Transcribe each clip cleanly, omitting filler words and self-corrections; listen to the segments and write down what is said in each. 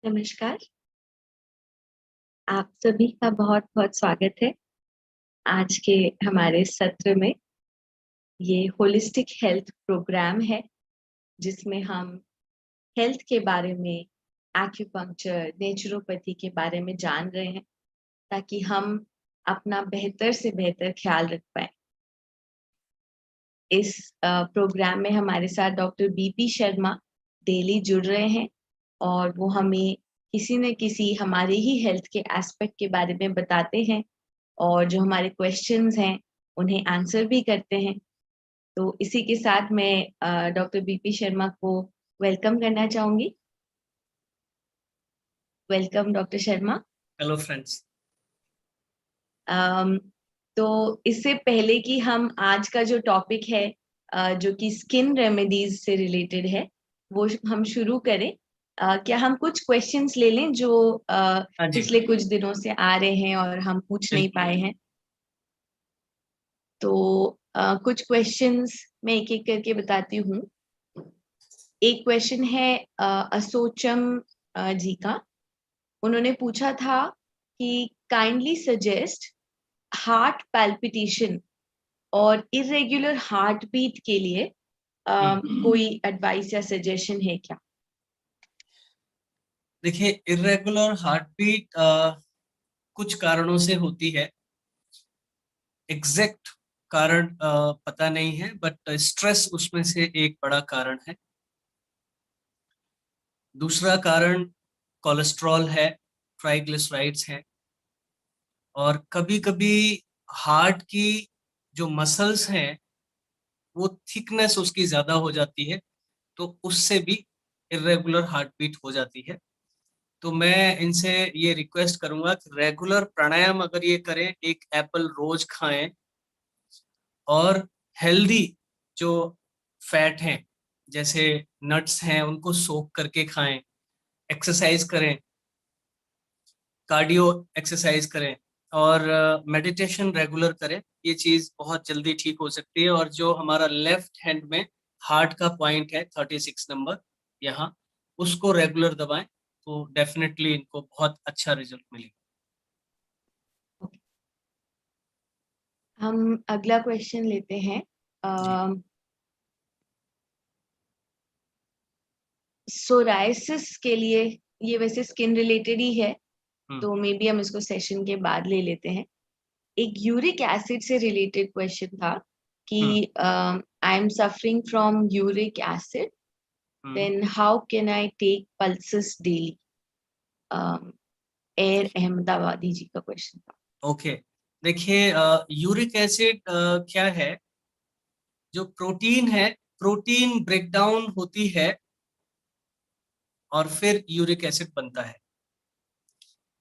नमस्कार। आप सभी का बहुत-बहुत स्वागत है आज के हमारे सत्र में। ये होलिस्टिक हेल्थ प्रोग्राम है, जिसमें हम हेल्थ के बारे में, एक्यूपंक्चर, नेचुरोपैथी के बारे में जान रहे हैं, ताकि हम अपना बेहतर से बेहतर ख्याल रख पाएँ। इस प्रोग्राम में हमारे साथ डॉक्टर बीपी शर्मा डेली जुड़ रहे हैं और वो हमें किसी न किसी हमारे ही हेल्थ के एस्पेक्ट के बारे में बताते हैं और जो हमारे क्वेश्चंस हैं उन्हें आंसर भी करते हैं। तो इसी के साथ मैं डॉक्टर बीपी शर्मा को वेलकम करना चाहूंगी। Welcome doctor Sharma. Hello friends. तो इससे पहले कि हम आज का जो टॉपिक है जो कि स्किन रेमेडीज से रिलेटेड है वो हम शुरू करें, क्या हम कुछ क्वेश्चंस ले लें जो पिछले कुछ दिनों से आ रहे हैं और हम पूछ नहीं पाए हैं। तो कुछ क्वेश्चंस मैं एक एक करके बताती हूँ। एक क्वेश्चन है असोचम जी का। उन्होंने पूछा था कि काइंडली सजेस्ट हार्ट पैल्पिटेशन और इरेगुलर हार्ट बीट के लिए कोई एडवाइस या सजेशन है क्या? देखिए, इरेगुलर हार्ट बीट कुछ कारणों से होती है। एग्जैक्ट कारण पता नहीं है, बट स्ट्रेस उसमें से एक बड़ा कारण है। दूसरा कारण कोलेस्ट्रॉल है, ट्राइग्लिसराइड्स है, और कभी कभी हार्ट की जो मसल्स हैं वो थिकनेस उसकी ज्यादा हो जाती है, तो उससे भी इरेगुलर हार्ट बीट हो जाती है। तो मैं इनसे ये रिक्वेस्ट करूंगा कि रेगुलर प्राणायाम अगर ये करें, एक एप्पल रोज खाएं, और हेल्दी जो फैट हैं जैसे नट्स हैं उनको सोक करके खाएं, एक्सरसाइज करें, कार्डियो एक्सरसाइज करें, और मेडिटेशन रेगुलर करें। ये चीज बहुत जल्दी ठीक हो सकती है। और जो हमारा लेफ्ट हैंड में हार्ट का पॉइंट है 36 नंबर, यहाँ उसको रेगुलर दबाएं तो डेफिनेटली इनको बहुत अच्छा रिजल्ट मिलेगा। हम अगला क्वेश्चन लेते हैं। सोराइसिस के लिए, ये वैसे स्किन रिलेटेड ही है तो मे बी हम इसको सेशन के बाद ले लेते हैं। एक यूरिक एसिड से रिलेटेड क्वेश्चन था कि I am suffering from uric acid, then how can I take pulses daily? एयर अहमदाबादी जी का क्वेश्चन था। ओके, देखिए, यूरिक एसिड क्या है? जो प्रोटीन है, प्रोटीन ब्रेकडाउन होती है और फिर यूरिक एसिड बनता है।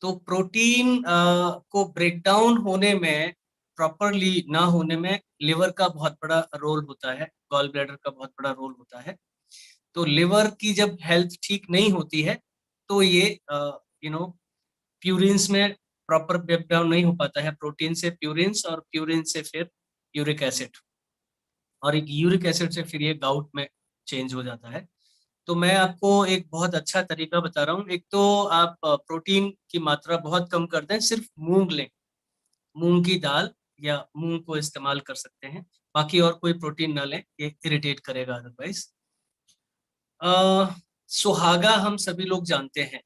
तो प्रोटीन को ब्रेकडाउन होने में, प्रॉपरली ना होने में, लिवर का बहुत बड़ा रोल होता है, गॉल ब्लैडर का बहुत बड़ा रोल होता है। तो लिवर की जब हेल्थ ठीक नहीं होती है तो ये प्यूरिन्स में प्रॉपर ब्रेकडाउन नहीं हो पाता है, प्रोटीन से प्यूरिन्स और प्यूरिन से फिर यूरिक एसिड, और एक यूरिक एसिड से फिर ये गाउट में चेंज हो जाता है। तो मैं आपको एक बहुत अच्छा तरीका बता रहा हूँ। एक तो आप प्रोटीन की मात्रा बहुत कम कर दें, सिर्फ मूंग लें, मूंग की दाल या मूंग को इस्तेमाल कर सकते हैं, बाकी और कोई प्रोटीन ना लें, ये इरिटेट करेगा अदरवाइज। सुहागा हम सभी लोग जानते हैं,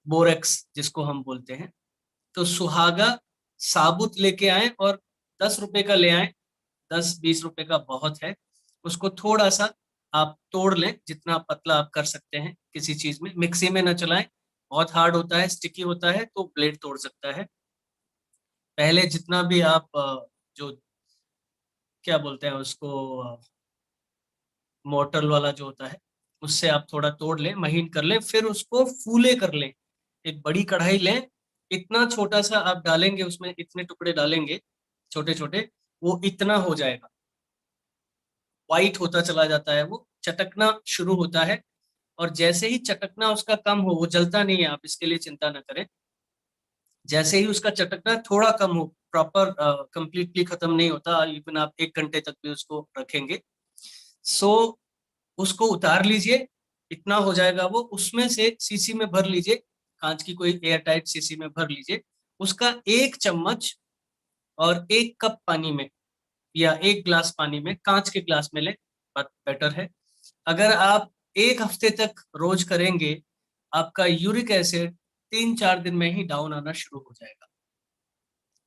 बोरेक्स जिसको हम बोलते हैं। तो सुहागा साबुत लेके आए और 10 रुपए का ले आए, 10-20 रुपए का बहुत है। उसको थोड़ा सा आप तोड़ लें, जितना पतला आप कर सकते हैं, किसी चीज में, मिक्सी में ना चलाएं, बहुत हार्ड होता है, स्टिकी होता है, तो ब्लेड तोड़ सकता है। पहले जितना भी आप जो क्या बोलते हैं उसको, मोटर वाला जो होता है, उससे आप थोड़ा तोड़ लें, महीन कर लें, फिर उसको फूले कर लें। एक बड़ी कढ़ाई लें, इतना छोटा सा आप डालेंगे उसमें, इतने टुकड़े डालेंगे छोटे छोटे, वो इतना हो जाएगा, वाइट होता चला जाता है, वो चटकना शुरू होता है। और जैसे ही चटकना उसका कम हो, वो जलता नहीं है, आप इसके लिए चिंता न करें, जैसे ही उसका चटकना थोड़ा कम हो, प्रॉपर कंप्लीटली खत्म नहीं होता, इवन आप 1 घंटे तक भी उसको रखेंगे, सो उसको उतार लीजिए इतना हो जाएगा वो, उसमें से सीसी में भर लीजिए, कांच की कोई एयर टाइट सीसी में भर लीजिए, उसका 1 चम्मच और 1 कप पानी में या 1 ग्लास पानी में, कांच के ग्लास में ले, बात बेटर है। अगर आप 1 हफ्ते तक रोज करेंगे, आपका यूरिक एसिड 3-4 दिन में ही डाउन आना शुरू हो जाएगा।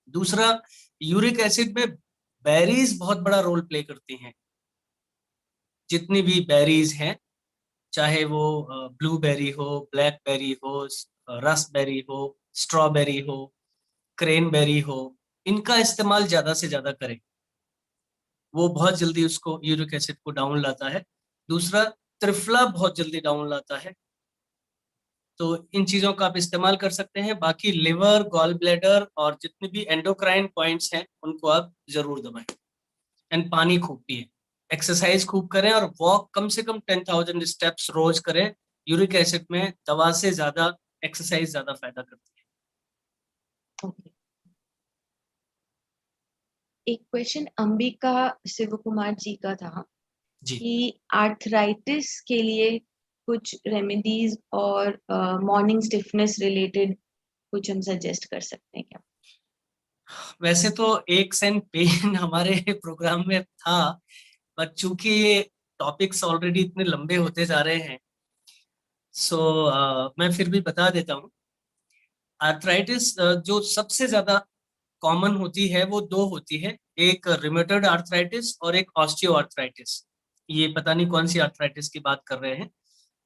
दूसरा, यूरिक एसिड में बेरीज बहुत बड़ा रोल प्ले करती हैं। जितनी भी बेरीज हैं, चाहे वो ब्लूबेरी हो, ब्लैकबेरी हो, रसबेरी हो, स्ट्रॉबेरी हो, क्रेनबेरी हो, इनका इस्तेमाल ज्यादा से ज्यादा करें, वो बहुत जल्दी उसको यूरिक एसिड को डाउन लाता है। दूसरा, त्रिफला बहुत जल्दी डाउन लाता है। तो इन चीजों का आप इस्तेमाल कर सकते हैं। बाकी लिवर, गॉल ब्लैडर और जितने भी एंडोक्राइन पॉइंट्स हैं, उनको आप जरूर दबाएं। एंड पानी खूब पिए, एक्सरसाइज खूब करें और वॉक कम से कम 10,000 स्टेप्स रोज करें। यूरिक एसिड में दवा से ज्यादा एक्सरसाइज ज्यादा फायदा करती है। Okay. एक क्वेश्चन अंबिका शिव कुमार जी का था जी, कि आर्थराइटिस के लिए कुछ रेमेडीज और मॉर्निंग स्टिफनेस रिलेटेड कुछ हम सजेस्ट कर सकते हैं क्या? वैसे तो एक्स एंड पेन हमारे प्रोग्राम में था, बट चूंकि ये टॉपिक्स ऑलरेडी इतने लंबे होते जा रहे हैं, सो मैं फिर भी बता देता हूँ। आर्थराइटिस जो सबसे ज्यादा कॉमन होती है वो दो होती है, एक रिमेटॉइड आर्थराइटिस और एक ऑस्टियो आर्थराइटिस। ये पता नहीं कौन सी आर्थराइटिस की बात कर रहे हैं।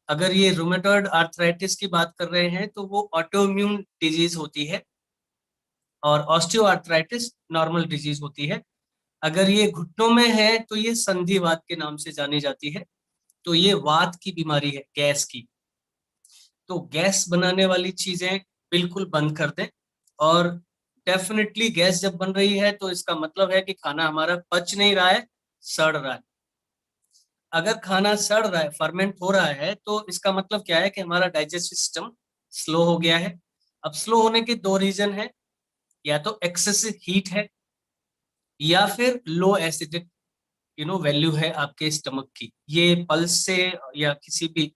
अगर ये रूमेटॉइड आर्थराइटिस की बात कर रहे हैं तो वो ऑटोइम्यून डिजीज होती है, और ऑस्टियो आर्थराइटिस नॉर्मल डिजीज होती है। अगर ये घुटनों में है तो ये संधिवात के नाम से जानी जाती है। तो ये वात की बीमारी है, गैस की। तो गैस बनाने वाली चीजें बिल्कुल बंद कर दें। और डेफिनेटली गैस जब बन रही है तो इसका मतलब है कि खाना हमारा पच नहीं रहा है, सड़ रहा है। अगर खाना सड़ रहा है, फर्मेंट हो रहा है, तो इसका मतलब क्या है कि हमारा डाइजेस्टिव सिस्टम स्लो हो गया है। अब स्लो होने के दो रीजन है, या तो एक्सेसिव हीट है, या फिर लो एसिडिक वैल्यू है आपके स्टमक की। ये पल्स से या किसी भी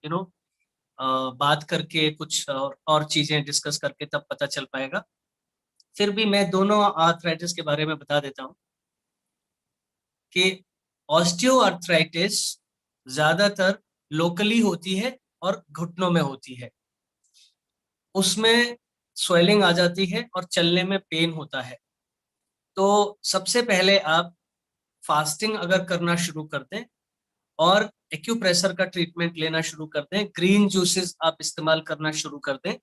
बात करके कुछ और चीजें डिस्कस करके तब पता चल पाएगा। फिर भी मैं दोनों आर्थराइटिस के बारे में बता देता हूँ कि ऑस्टियो आर्थराइटिस ज्यादातर लोकली होती है और घुटनों में होती है। उसमें स्वेलिंग आ जाती है और चलने में पेन होता है। तो सबसे पहले आप फास्टिंग अगर करना शुरू कर दें और एक्यूप्रेशर का ट्रीटमेंट लेना शुरू कर दें, ग्रीन जूसेस आप इस्तेमाल करना शुरू कर दें,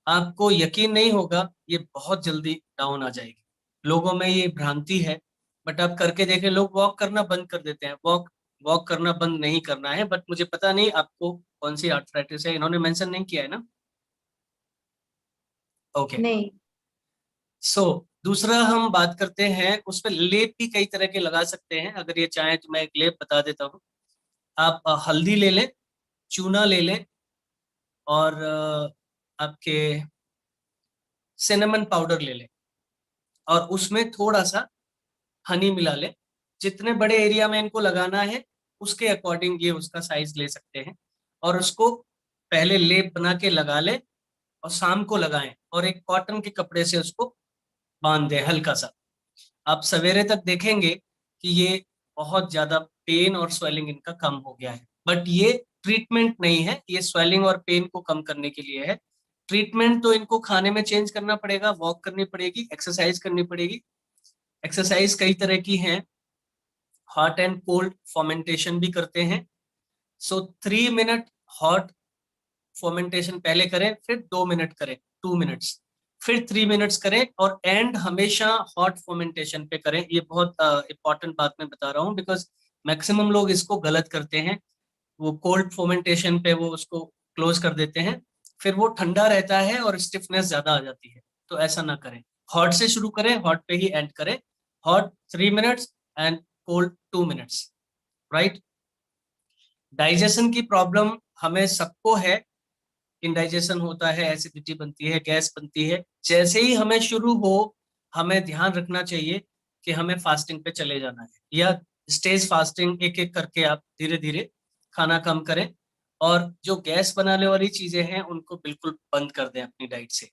आपको यकीन नहीं होगा, ये बहुत जल्दी डाउन आ जाएगी। लोगों में ये भ्रांति है, बट आप करके देखें। लोग वॉक करना बंद कर देते हैं, वॉक वॉक करना बंद नहीं करना है। बट मुझे पता नहीं आपको कौन सी आर्थराइटिस है, इन्होंने मेंशन नहीं किया है ना। ओके, नहीं। सो दूसरा हम बात करते हैं, उस पर लेप भी कई तरह के लगा सकते हैं। अगर ये चाहें तो मैं एक लेप बता देता हूँ। आप हल्दी ले लें, चूना ले लें, और आपके सिनेमन पाउडर ले लें, और उसमें थोड़ा सा हनी मिला लें। जितने बड़े एरिया में इनको लगाना है उसके अकॉर्डिंग ये उसका साइज ले सकते हैं। और उसको पहले लेप बना के लगा लें और शाम को लगाएं, और एक कॉटन के कपड़े से उसको बांध दें हल्का सा। आप सवेरे तक देखेंगे कि ये बहुत ज्यादा पेन और स्वेलिंग इनका कम हो गया है। बट ये ट्रीटमेंट नहीं है, ये स्वेलिंग और पेन को कम करने के लिए है। ट्रीटमेंट तो इनको खाने में चेंज करना पड़ेगा, वॉक करनी पड़ेगी, एक्सरसाइज करनी पड़ेगी। एक्सरसाइज कई तरह की हैं, हॉट एंड कोल्ड फॉर्मेंटेशन भी करते हैं। सो 3 मिनट हॉट फॉर्मेंटेशन पहले करें, फिर 2 मिनट करें, 2 मिनट्स, फिर 3 मिनट्स करें, और एंड हमेशा हॉट फॉर्मेंटेशन पे करें। ये बहुत इंपॉर्टेंट बात मैं बता रहा हूँ, बिकॉज मैक्सिमम लोग इसको गलत करते हैं। वो कोल्ड फॉर्मेंटेशन पे वो उसको क्लोज कर देते हैं, फिर वो ठंडा रहता है और स्टिफनेस ज्यादा आ जाती है। तो ऐसा ना करें, हॉट से शुरू करें, हॉट पे ही एंड करें। Hot 3 minutes and cold 2 minutes, right. Digestion की प्रॉब्लम हमें सबको है, इंडाइजेशन होता है, एसिडिटी बनती है, गैस बनती है। जैसे ही हमें शुरू हो, हमें ध्यान रखना चाहिए कि हमें फास्टिंग पे चले जाना है, या स्टेज फास्टिंग एक एक करके आप धीरे धीरे खाना कम करें। और जो गैस बनाने वाली चीजें हैं उनको बिल्कुल बंद कर दें अपनी डाइट से।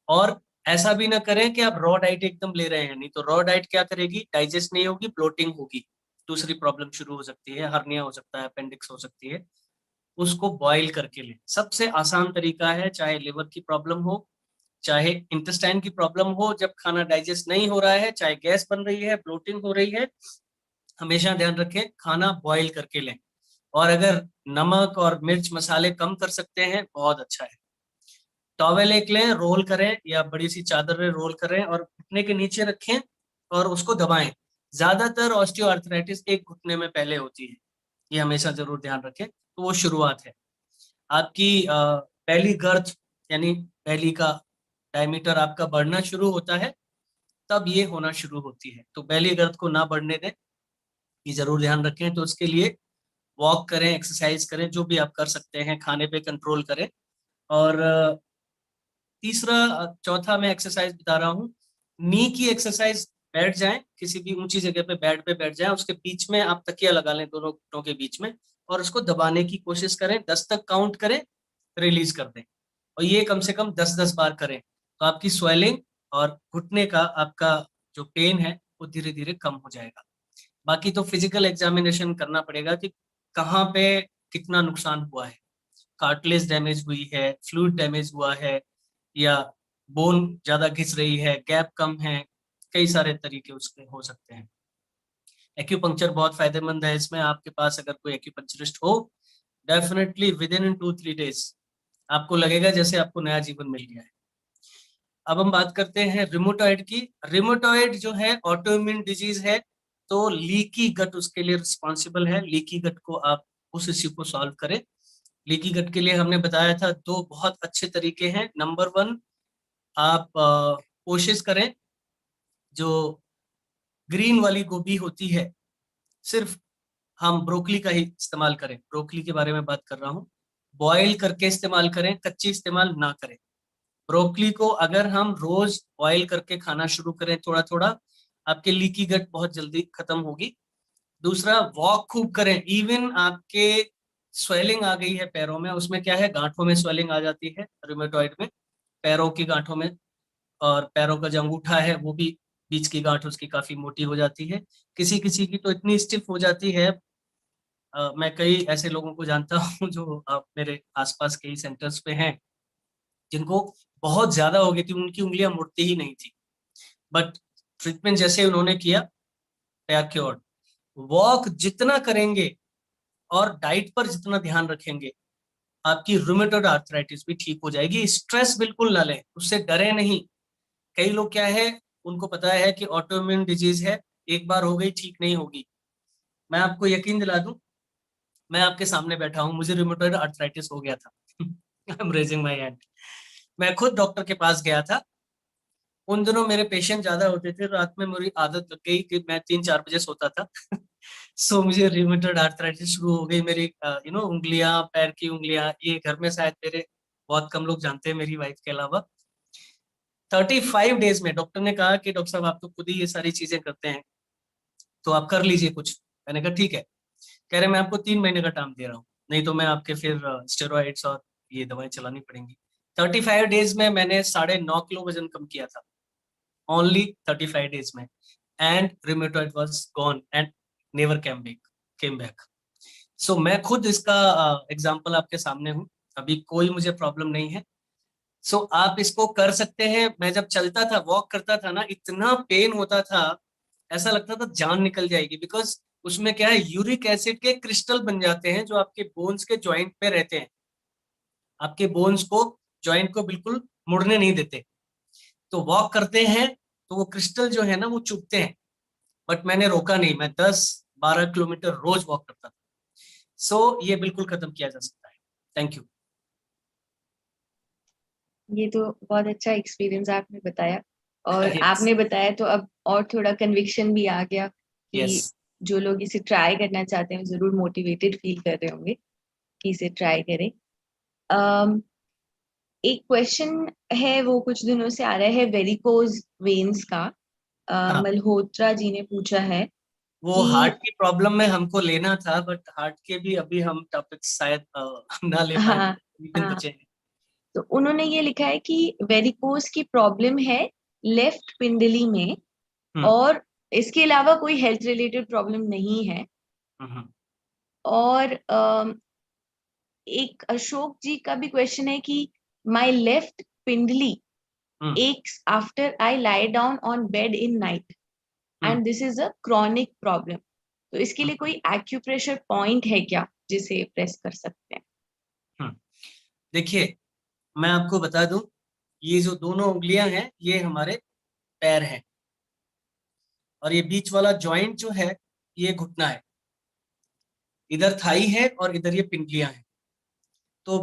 और ऐसा भी ना करें कि आप रॉ डाइट एकदम ले रहे हैं, नहीं तो रॉ डाइट क्या करेगी, डाइजेस्ट नहीं होगी, ब्लोटिंग होगी, दूसरी प्रॉब्लम शुरू हो सकती है, हर्निया हो सकता है, अपेंडिक्स हो सकती है। उसको बॉईल करके लें, सबसे आसान तरीका है। चाहे लिवर की प्रॉब्लम हो, चाहे इंटेस्टाइन की प्रॉब्लम हो, जब खाना डाइजेस्ट नहीं हो रहा है, चाहे गैस बन रही है, ब्लोटिंग हो रही है, हमेशा ध्यान रखें खाना बॉईल करके लें। और अगर नमक और मिर्च मसाले कम कर सकते हैं, बहुत अच्छा है। टॉवेल एक लें, रोल करें या बड़ी सी चादर में रोल करें और घुटने के नीचे रखें और उसको दबाएं। ज्यादातर ऑस्टियोआर्थराइटिस एक घुटने में पहले होती है, ये हमेशा जरूर ध्यान रखें। तो वो शुरुआत है। आपकी पहली गर्थ यानी पहली का डायमीटर आपका बढ़ना शुरू होता है, तब ये होना शुरू होती है। तो पहली गर्थ को ना बढ़ने दें, ये जरूर ध्यान रखें। तो उसके लिए वॉक करें, एक्सरसाइज करें, जो भी आप कर सकते हैं, खाने पे कंट्रोल करें। और तीसरा चौथा मैं एक्सरसाइज बता रहा हूँ, नी की एक्सरसाइज। बैठ जाएं किसी भी ऊंची जगह पे, बेड पे बैठ जाएं, उसके बीच में आप तकिया लगा लें दोनों घुटनों के बीच में, और उसको दबाने की कोशिश करें, 10 तक काउंट करें, रिलीज कर दें। और ये कम से कम 10-10 बार करें, तो आपकी स्वेलिंग और घुटने का आपका जो पेन है वो धीरे धीरे कम हो जाएगा। बाकी तो फिजिकल एग्जामिनेशन करना पड़ेगा कि कहाँ पे कितना नुकसान हुआ है, कार्टिलेज डैमेज हुई है, फ्लूइड डैमेज हुआ है, या बोन ज्यादा घिस रही है, गैप कम है, कई सारे तरीके उसके हो सकते हैं। एक्यूपंक्चर बहुत फायदेमंद है इसमें। आपके पास अगर कोई एक्यूपंक्चरिस्ट हो, डेफिनेटली विद इन 2-3 डेज आपको लगेगा जैसे आपको नया जीवन मिल गया है। अब हम बात करते हैं रिमोटॉइड की। रिमोटॉइड जो है ऑटोइम्यून डिजीज है, तो लीकी गट उसके लिए रिस्पॉन्सिबल है। लीकी गट को आप उस इश्यू को सॉल्व करें। लीकी गट के लिए हमने बताया था दो बहुत अच्छे तरीके हैं। नंबर 1, आप कोशिश करें जो ग्रीन वाली गोभी होती है, सिर्फ हम ब्रोकली का ही इस्तेमाल करें। ब्रोकली के बारे में बात कर रहा हूँ। बॉईल करके इस्तेमाल करें, कच्ची इस्तेमाल ना करें। ब्रोकली को अगर हम रोज बॉईल करके खाना शुरू करें थोड़ा थोड़ा, आपके लीकी गट बहुत जल्दी खत्म होगी। दूसरा, वॉक खूब करें। इवन आपके स्वेलिंग आ गई है पैरों में, उसमें क्या है, गांठों में स्वेलिंग आ जाती है रूमेटॉइड में, पैरों की गांठों में। और पैरों का जो अंगूठा है वो भी, बीच की गांठ उसकी काफी मोटी हो जाती है। किसी किसी की तो इतनी स्टिफ हो जाती है। मैं कई ऐसे लोगों को जानता हूँ जो मेरे आसपास कई सेंटर्स पे हैं, जिनको बहुत ज्यादा हो गई थी, उनकी उंगलियां मुड़ती ही नहीं थी। बट ट्रीटमेंट जैसे उन्होंने किया, क्योर्ड। वॉक जितना करेंगे और डाइट पर जितना ध्यान रखेंगे, आपकी रूमेटॉइड आर्थराइटिस भी ठीक हो जाएगी। स्ट्रेस बिल्कुल ना लें, उससे डरे नहीं। कई लोग क्या है, उनको पता है कि ऑटोइम्यून डिजीज है, एक बार हो गई ठीक नहीं होगी। मैं आपको यकीन दिला दूं, मैं आपके सामने बैठा हूं, मुझे रूमेटॉइड आर्थराइटिस हो गया था। I am raising my hand. मैं खुद डॉक्टर के पास गया था। उन दिनों मेरे पेशेंट ज्यादा होते थे, रात में मेरी आदत लग गई कि मैं 3-4 बजे सोता था। सो मुझे रूमेटॉइड आर्थराइटिस शुरू हो गई। मेरी उंगलियां, पैर की उंगलियां, ये घर में शायद मेरे बहुत कम लोग जानते हैं, मेरी वाइफ के अलावा। 35 डेज में डॉक्टर ने कहा कि डॉक्टर साहब आप तो खुद ही ये सारी चीजें करते हैं, तो आप कर लीजिए कुछ। मैंने कहा ठीक है। कह रहे मैं आपको 3 महीने का टाइम दे रहा हूँ, नहीं तो मैं आपके फिर स्टेरॉइड्स और ये दवाएं चलानी पड़ेंगी। 35 डेज में मैंने 9.5 किलो वजन कम किया था, ओनली 35 डेज में। And rheumatoid was gone and never came back. So मैं खुद इसका एग्जाम्पल आपके सामने हूँ। अभी कोई मुझे प्रॉब्लम नहीं है। सो आप इसको कर सकते हैं। मैं जब चलता था, वॉक करता था ना, इतना पेन होता था, ऐसा लगता था जान निकल जाएगी। बिकॉज उसमें क्या है, यूरिक एसिड के क्रिस्टल बन जाते हैं जो आपके बोन्स के जॉइंट पे रहते हैं, आपके बोन्स को, जॉइंट को बिल्कुल मुड़ने नहीं देते। तो वॉक करते हैं तो वो क्रिस्टल जो है ना वो चुभते हैं। बट मैंने रोका नहीं, मैं 10-12 किलोमीटर रोज वॉक करता था। सो ये बिल्कुल खत्म किया जा सकता है। Thank you. ये तो बहुत अच्छा एक्सपीरियंस आपने बताया, और यस। आपने बताया तो अब और थोड़ा कन्विक्शन भी आ गया यस। कि जो लोग इसे ट्राई करना चाहते हैं जरूर मोटिवेटेड फील कर रहे होंगे कि इसे ट्राई करें। अम, एक क्वेश्चन है, वो कुछ दिनों से आ रहा है, वेरिकोज वेन्स का। हाँ। मल्होत्रा जी ने पूछा है वो कि हार्ट की प्रॉब्लम में हमको लेना था, बट हार्ट के भी अभी हम टॉपिक शायद ना ले पाए, हाँ, दिन हाँ, बचे हैं। तो उन्होंने ये लिखा है कि वेरिकोस की प्रॉब्लम है लेफ्ट पिंडली में, हम्म और इसके अलावा कोई हेल्थ रिलेटेड प्रॉब्लम नहीं है। हम्म और एक अशोक जी का भी क्वेश्चन है कि माय लेफ्ट पिंडली hmm aches after I lie down on bed in night hmm and this is a chronic problem। तो इसके लिए हम्म कोई एक्यूप्रेशर पॉइंट है क्या जिसे प्रेस कर सकते हैं? हम्म। देखिए, मैं आपको बता दूं, ये जो दोनों उंगलियां हैं ये हमारे पैर हैं, और ये बीच वाला जॉइंट जो है ये घुटना है। इधर थाई है और इधर ये पिंडलियां हैं। तो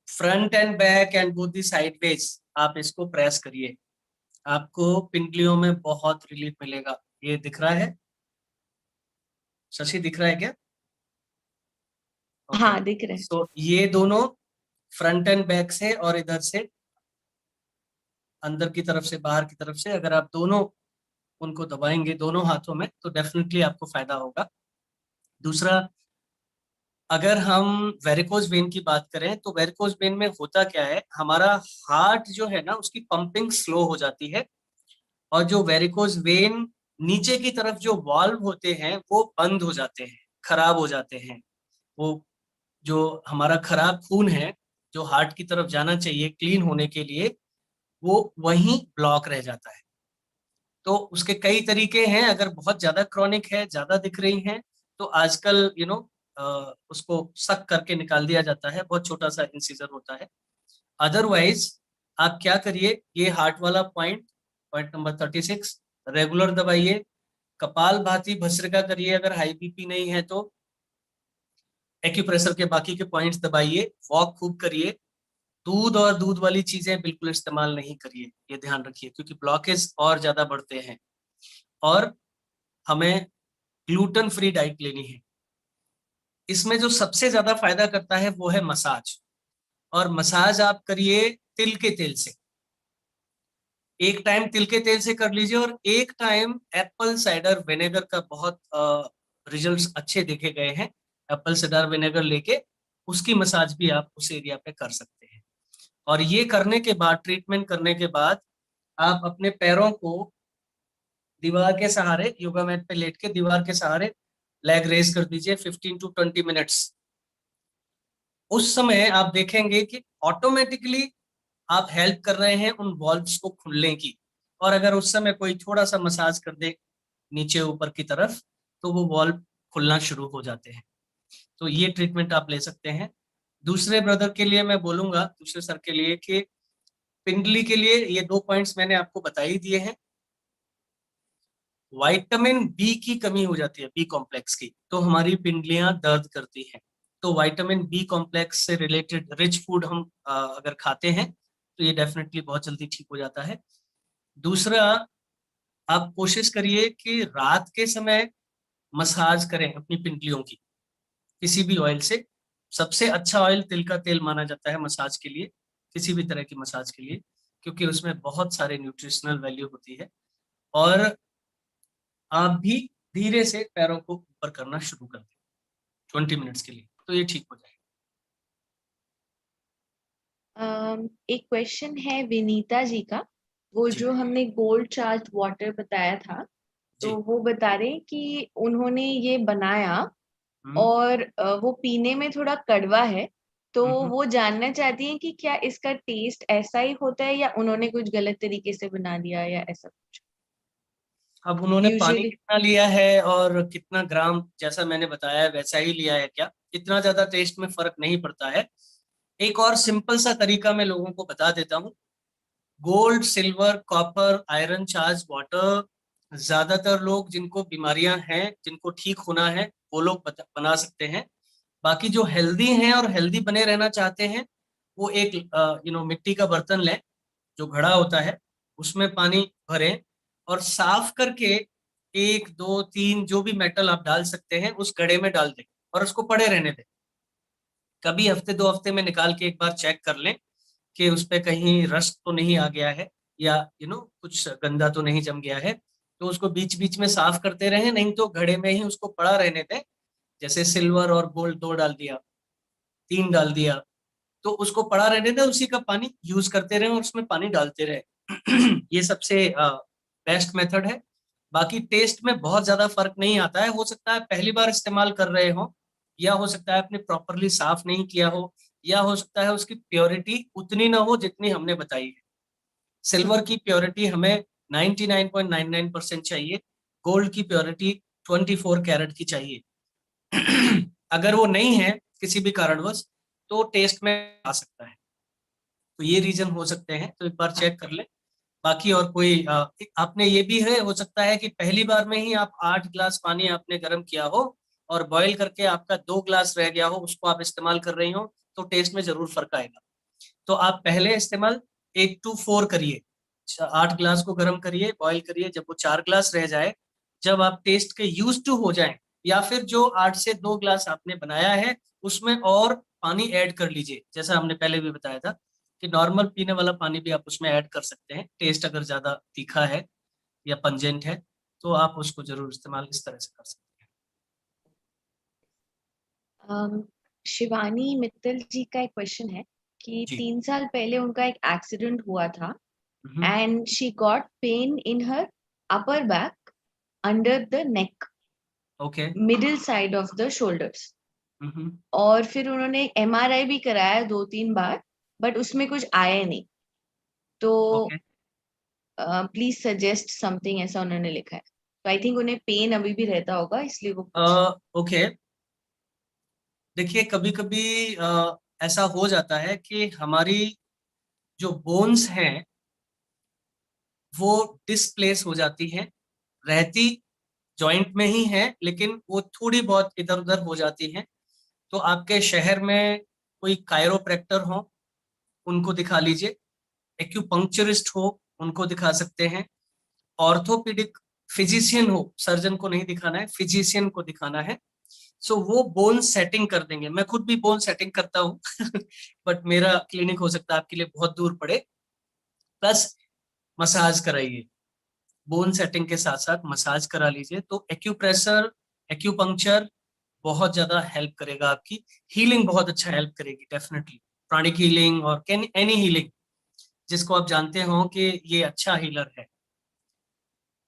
front end back and both the sideways आप इसको प्रेस करिए, आपको पिंडलियों में बहुत रिलीफ मिलेगा। ये दिख रहा है? शशि, दिख रहा है क्या? ओके। हाँ, दिख रहा है। सो ये दोनों फ्रंट एंड बैक से और इधर से, अंदर की तरफ से बाहर की तरफ से, अगर आप दोनों उनको दबाएंगे दोनों हाथों में तो डेफिनेटली आपको फायदा होगा। दूसरा, अगर हम वेरिकोज वेन की बात करें तो वेरिकोज वेन में होता क्या है, हमारा हार्ट जो है ना उसकी पंपिंग स्लो हो जाती है, और जो वेरिकोज वेन नीचे की तरफ जो वाल्व होते हैं वो बंद हो जाते हैं, खराब हो जाते हैं। वो जो हमारा खराब खून है जो हार्ट की तरफ जाना चाहिए क्लीन होने के लिए, वो वहीं ब्लॉक रह जाता है। तो उसके कई तरीके हैं। अगर बहुत ज्यादा क्रॉनिक है, ज्यादा दिख रही हैं, तो आजकल उसको सक करके निकाल दिया जाता है, बहुत छोटा सा इंसिजर होता है। अदरवाइज आप क्या करिए, ये हार्ट वाला पॉइंट, पॉइंट नंबर 36, रेगुलर दबाइए। कपाल भाती भस्त्रिका करिए अगर हाई बीपी नहीं है तो। एक्यूप्रेशर के बाकी के पॉइंट्स दबाइए, वॉक खूब करिए। दूध और दूध वाली चीजें बिल्कुल इस्तेमाल नहीं करिए, ये ध्यान रखिए, क्योंकि ब्लॉकेज और ज्यादा बढ़ते हैं। और हमें ग्लूटेन फ्री डाइट लेनी है। इसमें जो सबसे ज्यादा फायदा करता है वो है मसाज। और मसाज आप करिए तिल के तेल से। एक टाइम तिल के तेल से कर लीजिए, और एक टाइम एप्पल साइडर विनेगर का बहुत रिजल्ट्स अच्छे देखे गए हैं। एप्पल साइडर विनेगर लेके उसकी मसाज भी आप उस एरिया पे कर सकते हैं। और ये करने के बाद, ट्रीटमेंट करने के बाद, आप अपने पैरों को दीवार के सहारे, योगा मैट पे लेट के दीवार के सहारे लेग रेज कर दीजिए 15 to 20 मिनट्स। उस समय आप देखेंगे कि ऑटोमेटिकली आप हेल्प कर रहे हैं उन वॉल्व्स को खुलने की। और अगर उस समय कोई थोड़ा सा मसाज कर दे नीचे ऊपर की तरफ, तो वो वॉल्व खुलना शुरू हो जाते हैं। तो ये ट्रीटमेंट आप ले सकते हैं। दूसरे ब्रदर के लिए मैं बोलूंगा, दूसरे सर के लिए, कि पिंडली के लिए ये 2 पॉइंट्स मैंने आपको बता ही दिए हैं। विटामिन बी की कमी हो जाती है, बी कॉम्प्लेक्स की, तो हमारी पिंडलियां दर्द करती हैं। तो विटामिन बी कॉम्प्लेक्स से रिलेटेड रिच फूड हम अगर खाते हैं तो ये डेफिनेटली बहुत जल्दी ठीक हो जाता है। दूसरा, आप कोशिश करिए कि रात के समय मसाज करें अपनी पिंडलियों की किसी भी ऑयल से। सबसे अच्छा ऑयल तिल का तेल माना जाता है मसाज के लिए, किसी भी तरह की मसाज के लिए, क्योंकि उसमें बहुत सारे न्यूट्रिशनल वैल्यू होती है। और आप भी धीरे से पैरों को ऊपर करना शुरू कर दें 20 मिनट्स के लिए, तो ये ठीक हो जाएगा। एक क्वेश्चन है विनीता जी का। वो जी जो हमने गोल्ड चार्ज वाटर बताया था, तो जी। वो बता रहे हैं कि उन्होंने ये बनाया हम्म और वो पीने में थोड़ा कड़वा है। तो हम्म। वो जानना चाहती हैं कि क्या इसका टेस्ट ऐसा ही होता है या उन्होंने कुछ गलत तरीके से बना दिया या ऐसा कुछ। अब उन्होंने पानी यूजुअली कितना लिया है और कितना ग्राम, जैसा मैंने बताया वैसा ही लिया है क्या, इतना ज्यादा टेस्ट में फर्क नहीं पड़ता है। एक और सिंपल सा तरीका मैं लोगों को बता देता हूँ। Gold, silver, copper, iron charge water ज्यादातर लोग जिनको बीमारियां हैं, जिनको ठीक होना है, वो लोग बना सकते हैं। बाकी जो हेल्दी हैं और हेल्दी बने रहना चाहते हैं, वो एक मिट्टी का बर्तन लें जो घड़ा होता है, उसमें पानी भरें और साफ करके 1 2 3 जो भी मेटल आप डाल सकते हैं उस घड़े में डाल दें और उसको पड़े रहने दें। कभी हफ्ते 2 हफ्ते में निकाल के एक बार चेक कर लें कि उस पे कहीं रस्ट तो नहीं आ गया है, या कुछ गंदा तो नहीं जम गया है। तो उसको बीच बीच में साफ करते रहे, नहीं तो घड़े में ही उसको पड़ा रहने दें। जैसे सिल्वर और गोल्ड 2 डाल दिया, 3 डाल दिया, तो उसको पड़ा रहने दें, उसी का पानी यूज करते रहे और उसमें पानी डालते रहे। ये सबसे बेस्ट मेथड है। बाकी टेस्ट में बहुत ज्यादा फर्क नहीं आता है। हो सकता है पहली बार इस्तेमाल कर रहे हो, या हो सकता है आपने प्रॉपरली साफ नहीं किया हो, या हो सकता है उसकी प्योरिटी उतनी ना हो जितनी हमने बताई है। सिल्वर की प्योरिटी हमें 99.99% चाहिए, गोल्ड की प्योरिटी 24 कैरेट की चाहिए। अगर वो नहीं है किसी भी कारणवश, तो टेस्ट में आ सकता है। तो ये रीजन हो सकते हैं, तो एक बार चेक कर ले। बाकी और कोई आपने ये भी है, हो सकता है कि पहली बार में ही आप 8 गिलास पानी आपने गर्म किया हो और बॉईल करके आपका 2 गिलास रह गया हो, उसको आप इस्तेमाल कर रही हो, तो टेस्ट में जरूर फर्क आएगा। तो आप पहले इस्तेमाल 8 to 4 करिए, 8 गिलास को गर्म करिए, बॉईल करिए, जब वो 4 गिलास रह जाए, जब आप टेस्ट के यूज टू हो जाए, या फिर जो 8 से 2 गिलास आपने बनाया है उसमें और पानी ऐड कर लीजिए। जैसा हमने पहले भी बताया था कि नॉर्मल पीने वाला पानी भी आप उसमें ऐड कर सकते हैं। टेस्ट अगर ज्यादा तीखा है या पंजेंट है, तो आप उसको जरूर इस्तेमाल इस तरह से कर सकते शिवानी मित्तल जी का एक क्वेश्चन है कि हैं। जी। 3 साल पहले उनका एक एक्सीडेंट हुआ था हम्म। and she got pain in her upper back under the neck, okay. middle side of the shoulders. हम्म। और फिर उन्होंने MRI भी कराया 2-3 बार, बट उसमें कुछ आया नहीं। तो ओके। प्लीज सजेस्ट समथिंग, ऐसा उन्होंने लिखा है। तो आई थिंक उन्हें पेन अभी भी रहता होगा, इसलिए वो पूछ रहे ओके। देखिए, कभी कभी ऐसा हो जाता है कि हमारी जो बोन्स हैं वो डिसप्लेस हो जाती हैं, रहती जॉइंट में ही है लेकिन वो थोड़ी बहुत इधर उधर हो जाती हैं। तो आपके शहर में कोई कायरोप्रैक्टर हो, उनको दिखा लीजिए। एक्यूपंक्चरिस्ट हो, उनको दिखा सकते हैं। ऑर्थोपेडिक फिजिशियन हो, सर्जन को नहीं दिखाना है, फिजिशियन को दिखाना है। सो वो बोन सेटिंग कर देंगे। मैं खुद भी बोन सेटिंग करता हूँ बट मेरा क्लिनिक हो सकता है आपके लिए बहुत दूर पड़े। प्लस मसाज कराइए, बोन सेटिंग के साथ साथ मसाज करा लीजिए, तो एक्यूप्रेशर, एक्यूपंक्चर बहुत ज्यादा हेल्प करेगा आपकी। हीलिंग बहुत अच्छा हेल्प करेगी डेफिनेटली। प्राणिक हीलिंग और एनी हीलिंग जिसको आप जानते हो कि ये अच्छा हीलर है।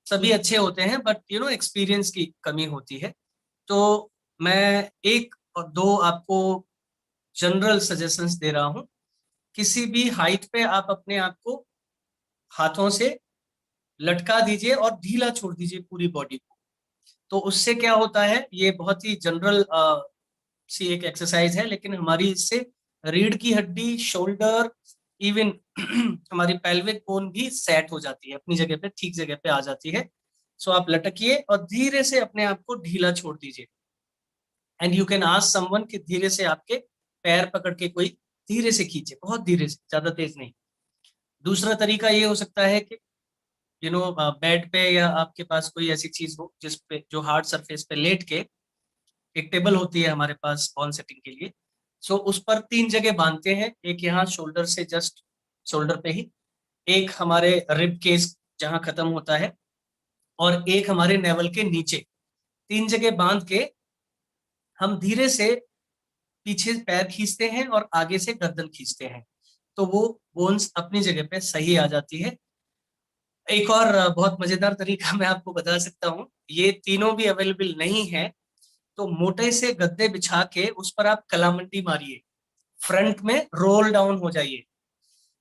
सभी अच्छे होते हैं बट एक्सपीरियंस की कमी होती है। तो मैं एक और दो आपको जनरल सजेशंस दे रहा हूँ। किसी भी हाइट पे आप अपने आप को हाथों से लटका दीजिए और ढीला छोड़ दीजिए पूरी बॉडी को। तो उससे क्या होता है, ये बहुत ही जनरल सी एक एक्सरसाइज है, लेकिन हमारी इससे रीढ़ की हड्डी, शोल्डर, इवन हमारी पेल्विक बोन भी सेट हो जाती है, अपनी जगह पे, ठीक जगह पे आ जाती है। सो आप लटकिए और धीरे से अपने आप को ढीला छोड़ दीजिए। And you can ask someone कि धीरे से आपके पैर पकड़ के कोई धीरे से खींचे, बहुत धीरे से, ज्यादा तेज नहीं। दूसरा तरीका ये हो सकता है कि बेड पे या आपके पास कोई ऐसी चीज हो जिस पे, जो हार्ड सरफेस पे लेट के, एक टेबल होती है हमारे पास बॉन सेटिंग के लिए। सो उस पर 3 जगह बांधते हैं, एक यहाँ शोल्डर से जस्ट शोल्डर पे ही, एक हमारे रिब केस जहाँ खत्म होता है, और एक हमारे नेवल के नीचे। 3 जगह बांध के हम धीरे से पीछे पैर खींचते हैं और आगे से गर्दन खींचते हैं, तो वो बोन्स अपनी जगह पे सही आ जाती है। एक और बहुत मजेदार तरीका मैं आपको बता सकता हूँ, ये तीनों भी अवेलेबल नहीं है। तो मोटे से गद्दे बिछा के उस पर आप कलामंडी मारिए, फ्रंट में रोल डाउन हो जाइए।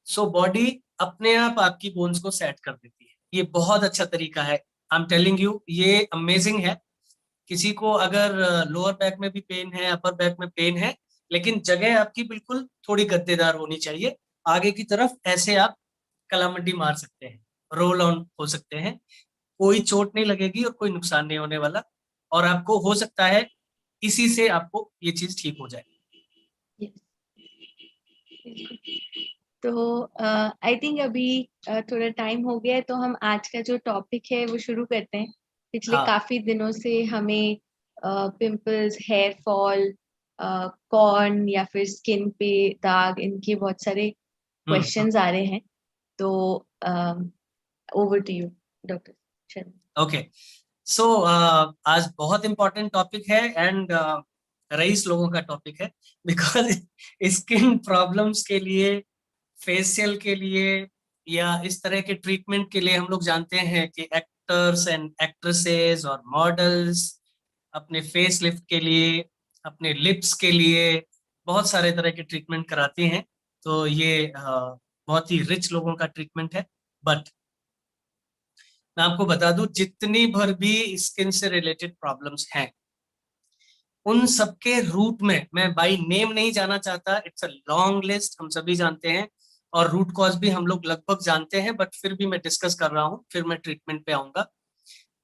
सो बॉडी अपने आप आपकी बोन्स को सेट कर देती है। ये बहुत अच्छा तरीका है, आई एम टेलिंग यू, ये अमेजिंग है। किसी को अगर लोअर बैक में भी पेन है, अपर बैक में पेन है, लेकिन जगह आपकी बिल्कुल थोड़ी गद्देदार होनी चाहिए, आगे की तरफ ऐसे आप कलामंडी मार सकते हैं, रोल ऑन हो सकते हैं। कोई चोट नहीं लगेगी और कोई नुकसान नहीं होने वाला, और आपको हो सकता है इसी से आपको ये चीज ठीक हो जाए। हैं। तो आई थिंक अभी थोड़ा टाइम हो गया है, तो हम आज का जो टॉपिक है वो शुरू करते हैं। पिछले हाँ। काफी दिनों से हमें पिंपल्स, हेयर फॉल, कॉर्न या फिर स्किन पे दाग, इनके बहुत सारे हम्म। क्वेश्चंस आ रहे हैं। तो over to you doctor Sharma. Okay, so आज बहुत इंपॉर्टेंट टॉपिक है एंड रईस लोगों का टॉपिक है, बिकॉज स्किन प्रॉब्लम्स के लिए, फेशियल के लिए या इस तरह के ट्रीटमेंट के लिए हम लोग जानते हैं कि एक्टर्स एंड एक्ट्रेसेस और मॉडल्स अपने फेस लिफ्ट के लिए, अपने लिप्स के लिए बहुत सारे तरह के ट्रीटमेंट कराती हैं। तो ये बहुत ही रिच लोगों का ट्रीटमेंट है। बट मैं आपको बता दूं, जितनी भर भी स्किन से रिलेटेड प्रॉब्लम्स हैं, उन सबके रूट में मैं बाय नेम नहीं जाना चाहता, इट्स अ लॉन्ग लिस्ट, हम सभी जानते हैं, और रूट कॉज भी हम लोग लगभग जानते हैं, बट फिर भी मैं डिस्कस कर रहा हूं, फिर मैं ट्रीटमेंट पे आऊंगा।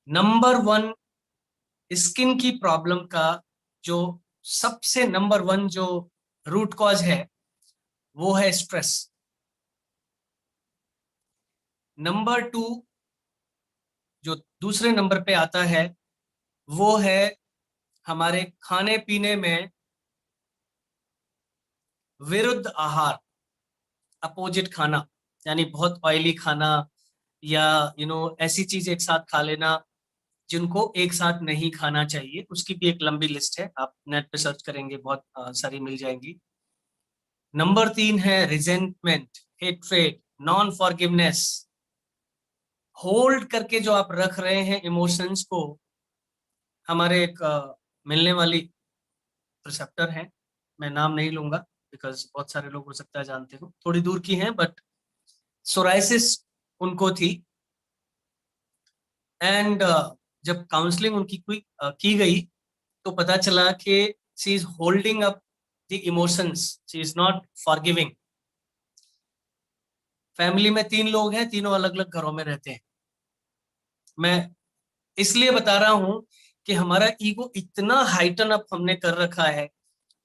नंबर वन, स्किन की प्रॉब्लम का जो सबसे नंबर वन जो रूट कॉज है वो है स्ट्रेस। नंबर टू, जो दूसरे नंबर पे आता है, वो है हमारे खाने पीने में विरुद्ध आहार, अपोजिट खाना, यानी बहुत ऑयली खाना या ऐसी चीज एक साथ खा लेना जिनको एक साथ नहीं खाना चाहिए। उसकी भी एक लंबी लिस्ट है, आप नेट पे सर्च करेंगे, बहुत सारी मिल जाएंगी। नंबर तीन है resentment, hatred, non forgiveness, hold करके जो आप रख रहे हैं इमोशंस को। हमारे एक मिलने वाली रिसेप्टर हैं, मैं नाम नहीं लूंगा बिकॉज बहुत सारे लोग हो सकता है जानते हो, थोड़ी दूर की हैं, बट सोराइसिस उनको थी। एंड जब काउंसलिंग उनकी की गई तो पता चला कि she is holding up the emotions, she is not forgiving. Family में तीन लोग हैं, तीनों अलग अलग घरों में रहते हैं। मैं इसलिए बता रहा हूं कि हमारा ईगो इतना हाइटन अप हमने कर रखा है।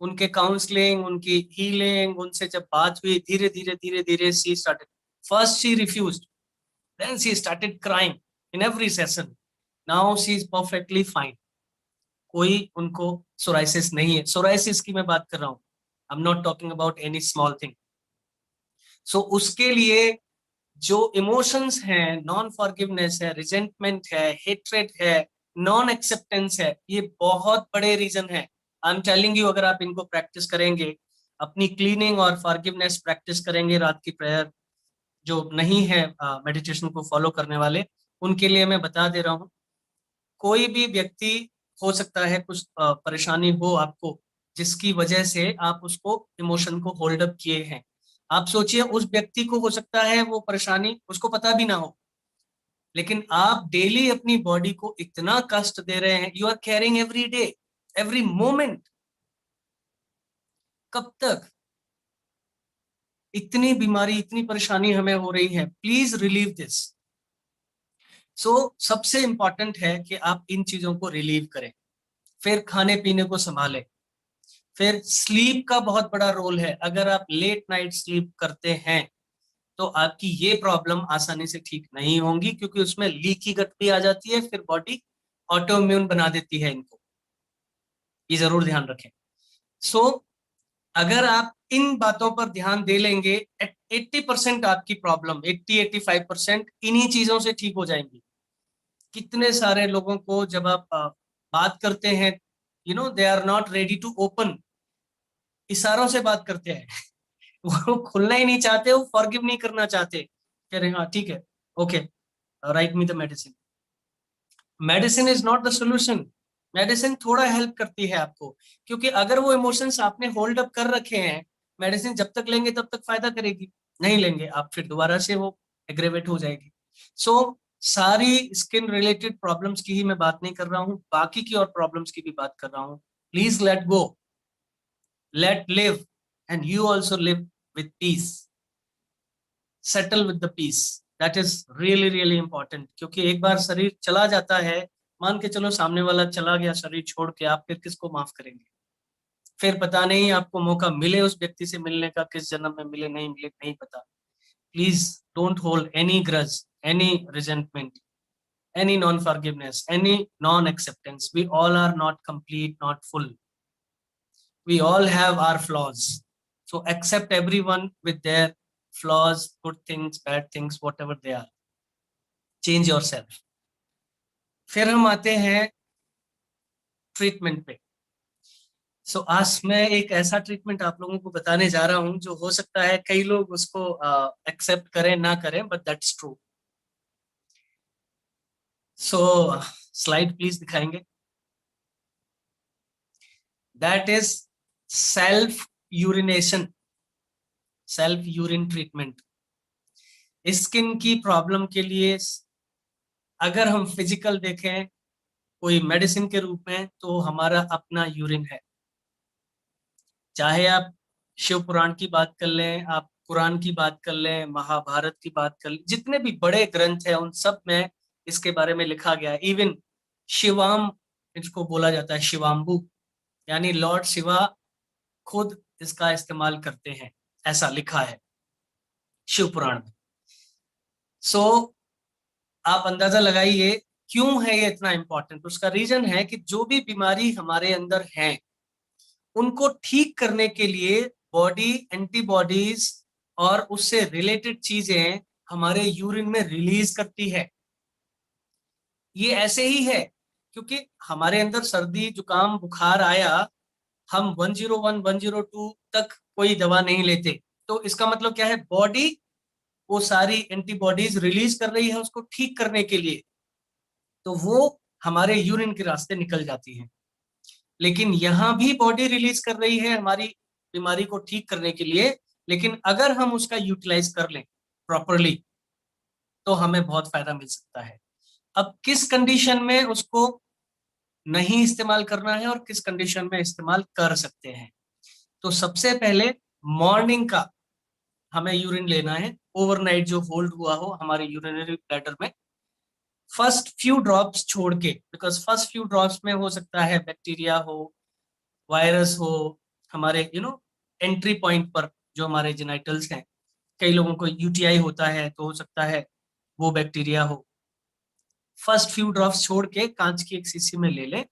उनके काउंसलिंग, उनकी हीलिंग, उनसे जब बात हुई, धीरे धीरे धीरे धीरे she started, first she refused, then she started crying in every session, now she is perfectly fine. कोई उनको सोराइसिस नहीं है, सोराइसिस की मैं बात कर रहा हूँ, I am not talking about any small thing. So उसके लिए जो इमोशंस हैं, नॉन फॉरगिवनेस है, रिजेंटमेंट है, हेट्रेड है, नॉन एक्सेप्टेंस है, ये बहुत बड़े रीजन है। आई एम टेलिंग यू, अगर आप इनको प्रैक्टिस करेंगे, अपनी क्लीनिंग और फॉरगिवनेस प्रैक्टिस करेंगे, रात की प्रेयर जो नहीं है मेडिटेशन को फॉलो करने वाले, उनके लिए मैं बता दे रहा हूँ। कोई भी व्यक्ति, हो सकता है कुछ परेशानी हो आपको जिसकी वजह से आप उसको इमोशन को होल्ड अप किए हैं। आप सोचिए, उस व्यक्ति को हो सकता है वो परेशानी उसको पता भी ना हो, लेकिन आप डेली अपनी बॉडी को इतना कष्ट दे रहे हैं, you are carrying every day, every moment. कब तक? इतनी बीमारी, इतनी परेशानी हमें हो रही है, प्लीज रिलीव दिस। सो सबसे इंपॉर्टेंट है कि आप इन चीजों को रिलीव करें, फिर खाने पीने को संभालें, फिर स्लीप का बहुत बड़ा रोल है। अगर आप लेट नाइट स्लीप करते हैं तो आपकी ये प्रॉब्लम आसानी से ठीक नहीं होंगी, क्योंकि उसमें लीकी गट भी आ जाती है, फिर बॉडी ऑटो इम्यून बना देती है इनको, ये जरूर ध्यान रखें। सो अगर आप इन बातों पर ध्यान दे लेंगे, 80% आपकी प्रॉब्लम, 80-85% इन्हीं चीजों से ठीक हो जाएंगी। कितने सारे लोगों को जब आप बात करते हैं, they are not ready to open, इशारों से बात करते हैं वो खुलना ही नहीं चाहते, वो फॉरगिव नहीं करना चाहते, कह रहे हैं हाँ ठीक है, okay, right me the medicine. Medicine is not the solution. Medicine थोड़ा हेल्प करती है आपको, क्योंकि अगर वो इमोशंस आपने होल्ड अप कर रखे हैं, मेडिसिन जब तक लेंगे तब तक फायदा करेगी, नहीं लेंगे आप फिर दोबारा से वो एग्रेवेट हो जाएगी। सो सारी स्किन रिलेटेड प्रॉब्लम्स की ही मैं बात नहीं कर रहा हूँ, बाकी की और प्रॉब्लम्स की भी बात कर रहा हूँ। Please let go, let live, and you also live with peace, settle with the peace, that is really really important. क्योंकि एक बार शरीर चला जाता है, मान के चलो सामने वाला चला गया शरीर छोड़ के, आप फिर किसको माफ करेंगे? फिर पता नहीं आपको मौका मिले उस व्यक्ति से मिलने का, किस जन्म में मिले, नहीं मिले नहीं पता। Please don't hold any grudge, any resentment, any non-forgiveness, any non-acceptance. We all are not complete, not full. We all have our flaws. So accept everyone with their flaws, good things, bad things, whatever they are. Change yourself. फिर हम आते हैं treatment पे। सो आज मैं एक ऐसा treatment आप लोगों को बताने जा रहा हूं जो हो सकता है कई लोग उसको एक्सेप्ट करें ना करें, but that's true. So slide please दिखाएंगे। That is self urination, self urine treatment. Skin की प्रॉब्लम के लिए अगर हम फिजिकल देखें कोई मेडिसिन के रूप में, तो हमारा अपना यूरिन है। चाहे आप शिव पुराण की बात कर लें, आप कुरान की बात कर लें, महाभारत की बात कर लें, जितने भी बड़े ग्रंथ हैं उन सब में इसके बारे में लिखा गया है। इवन शिवाम, इसको बोला जाता है शिवाम्बु, यानी लॉर्ड शिवा खुद इसका इस्तेमाल करते हैं, ऐसा लिखा है शिव पुराण में। सो आप अंदाजा लगाइए क्यों है ये इतना इंपॉर्टेंट। उसका रीजन है कि जो भी बीमारी हमारे अंदर है उनको ठीक करने के लिए बॉडी एंटीबॉडीज और उससे रिलेटेड चीजें हमारे यूरिन में रिलीज करती है। ये ऐसे ही है क्योंकि हमारे अंदर सर्दी जुकाम बुखार आया, हम 101 102 तक कोई दवा नहीं लेते, तो इसका मतलब क्या है, बॉडी वो सारी एंटीबॉडीज रिलीज कर रही है उसको ठीक करने के लिए, तो वो हमारे यूरिन के रास्ते निकल जाती है। लेकिन यहाँ भी बॉडी रिलीज कर रही है हमारी बीमारी को ठीक करने के लिए, लेकिन अगर हम उसका यूटिलाइज कर लें प्रॉपरली तो हमें बहुत फायदा मिल सकता है। अब किस कंडीशन में उसको नहीं इस्तेमाल करना है और किस कंडीशन में इस्तेमाल कर सकते हैं, तो सबसे पहले मॉर्निंग का हमें यूरिन लेना है, ओवरनाइट जो होल्ड हुआ हो हमारे यूरिनरी ब्लैडर में, फर्स्ट फ्यू ड्रॉप्स छोड़ के। बिकॉज फर्स्ट फ्यू ड्रॉप्स में हो सकता है बैक्टीरिया हो, वायरस हो, हमारे एंट्री पॉइंट पर जो हमारे जेनाइटल्स हैं, कई लोगों को यूटीआई होता है तो हो सकता है वो बैक्टीरिया हो। फर्स्ट फ्यू ड्रॉप्स छोड़ के कांच की एक शीशी में ले लें।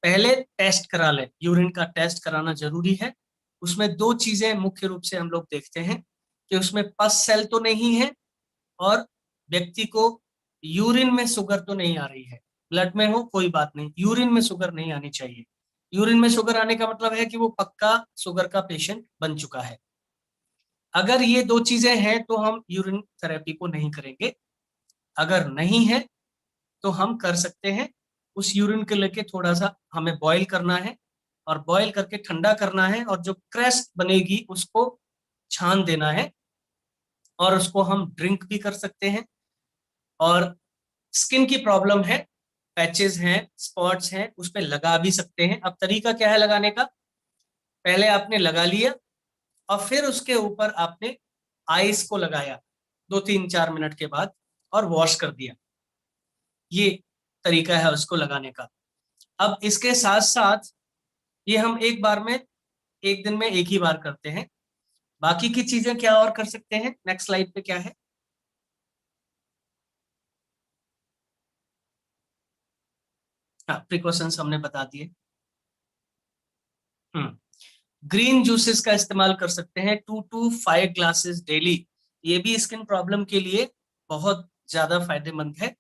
पहले टेस्ट करा लें, यूरिन का टेस्ट कराना जरूरी है। उसमें दो चीजें मुख्य रूप से हम लोग देखते हैं कि उसमें पस सेल तो नहीं है और व्यक्ति को यूरिन में शुगर तो नहीं आ रही है। ब्लड में हो कोई बात नहीं, यूरिन में शुगर नहीं आनी चाहिए। यूरिन में शुगर आने का मतलब है कि वो पक्का शुगर का पेशेंट बन चुका है। अगर ये दो चीजें हैं तो हम यूरिन थेरेपी को नहीं करेंगे। अगर नहीं है तो हम कर सकते हैं। उस यूरिन के लेके थोड़ा सा हमें बॉईल करना है और बॉईल करके ठंडा करना है, और जो क्रेस्ट बनेगी उसको छान देना है, और उसको हम ड्रिंक भी कर सकते हैं। और स्किन की प्रॉब्लम है, पैचेस हैं, स्पॉट्स हैं, उस पर लगा भी सकते हैं। अब तरीका क्या है लगाने का, पहले आपने लगा लिया और फिर उसके ऊपर आपने आइस को लगाया 2 3 4 मिनट के बाद और वॉश कर दिया। ये तरीका है उसको लगाने का। अब इसके साथ साथ ये हम एक बार में, एक दिन में एक ही बार करते हैं। बाकी की चीजें क्या और कर सकते हैं, नेक्स्ट स्लाइड पे क्या है। हाँ, प्रिकॉशंस हमने बता दिए। ग्रीन जूसेस का इस्तेमाल कर सकते हैं, 2 to 5 ग्लासेस डेली। ये भी स्किन प्रॉब्लम के लिए बहुत ज्यादा फायदेमंद है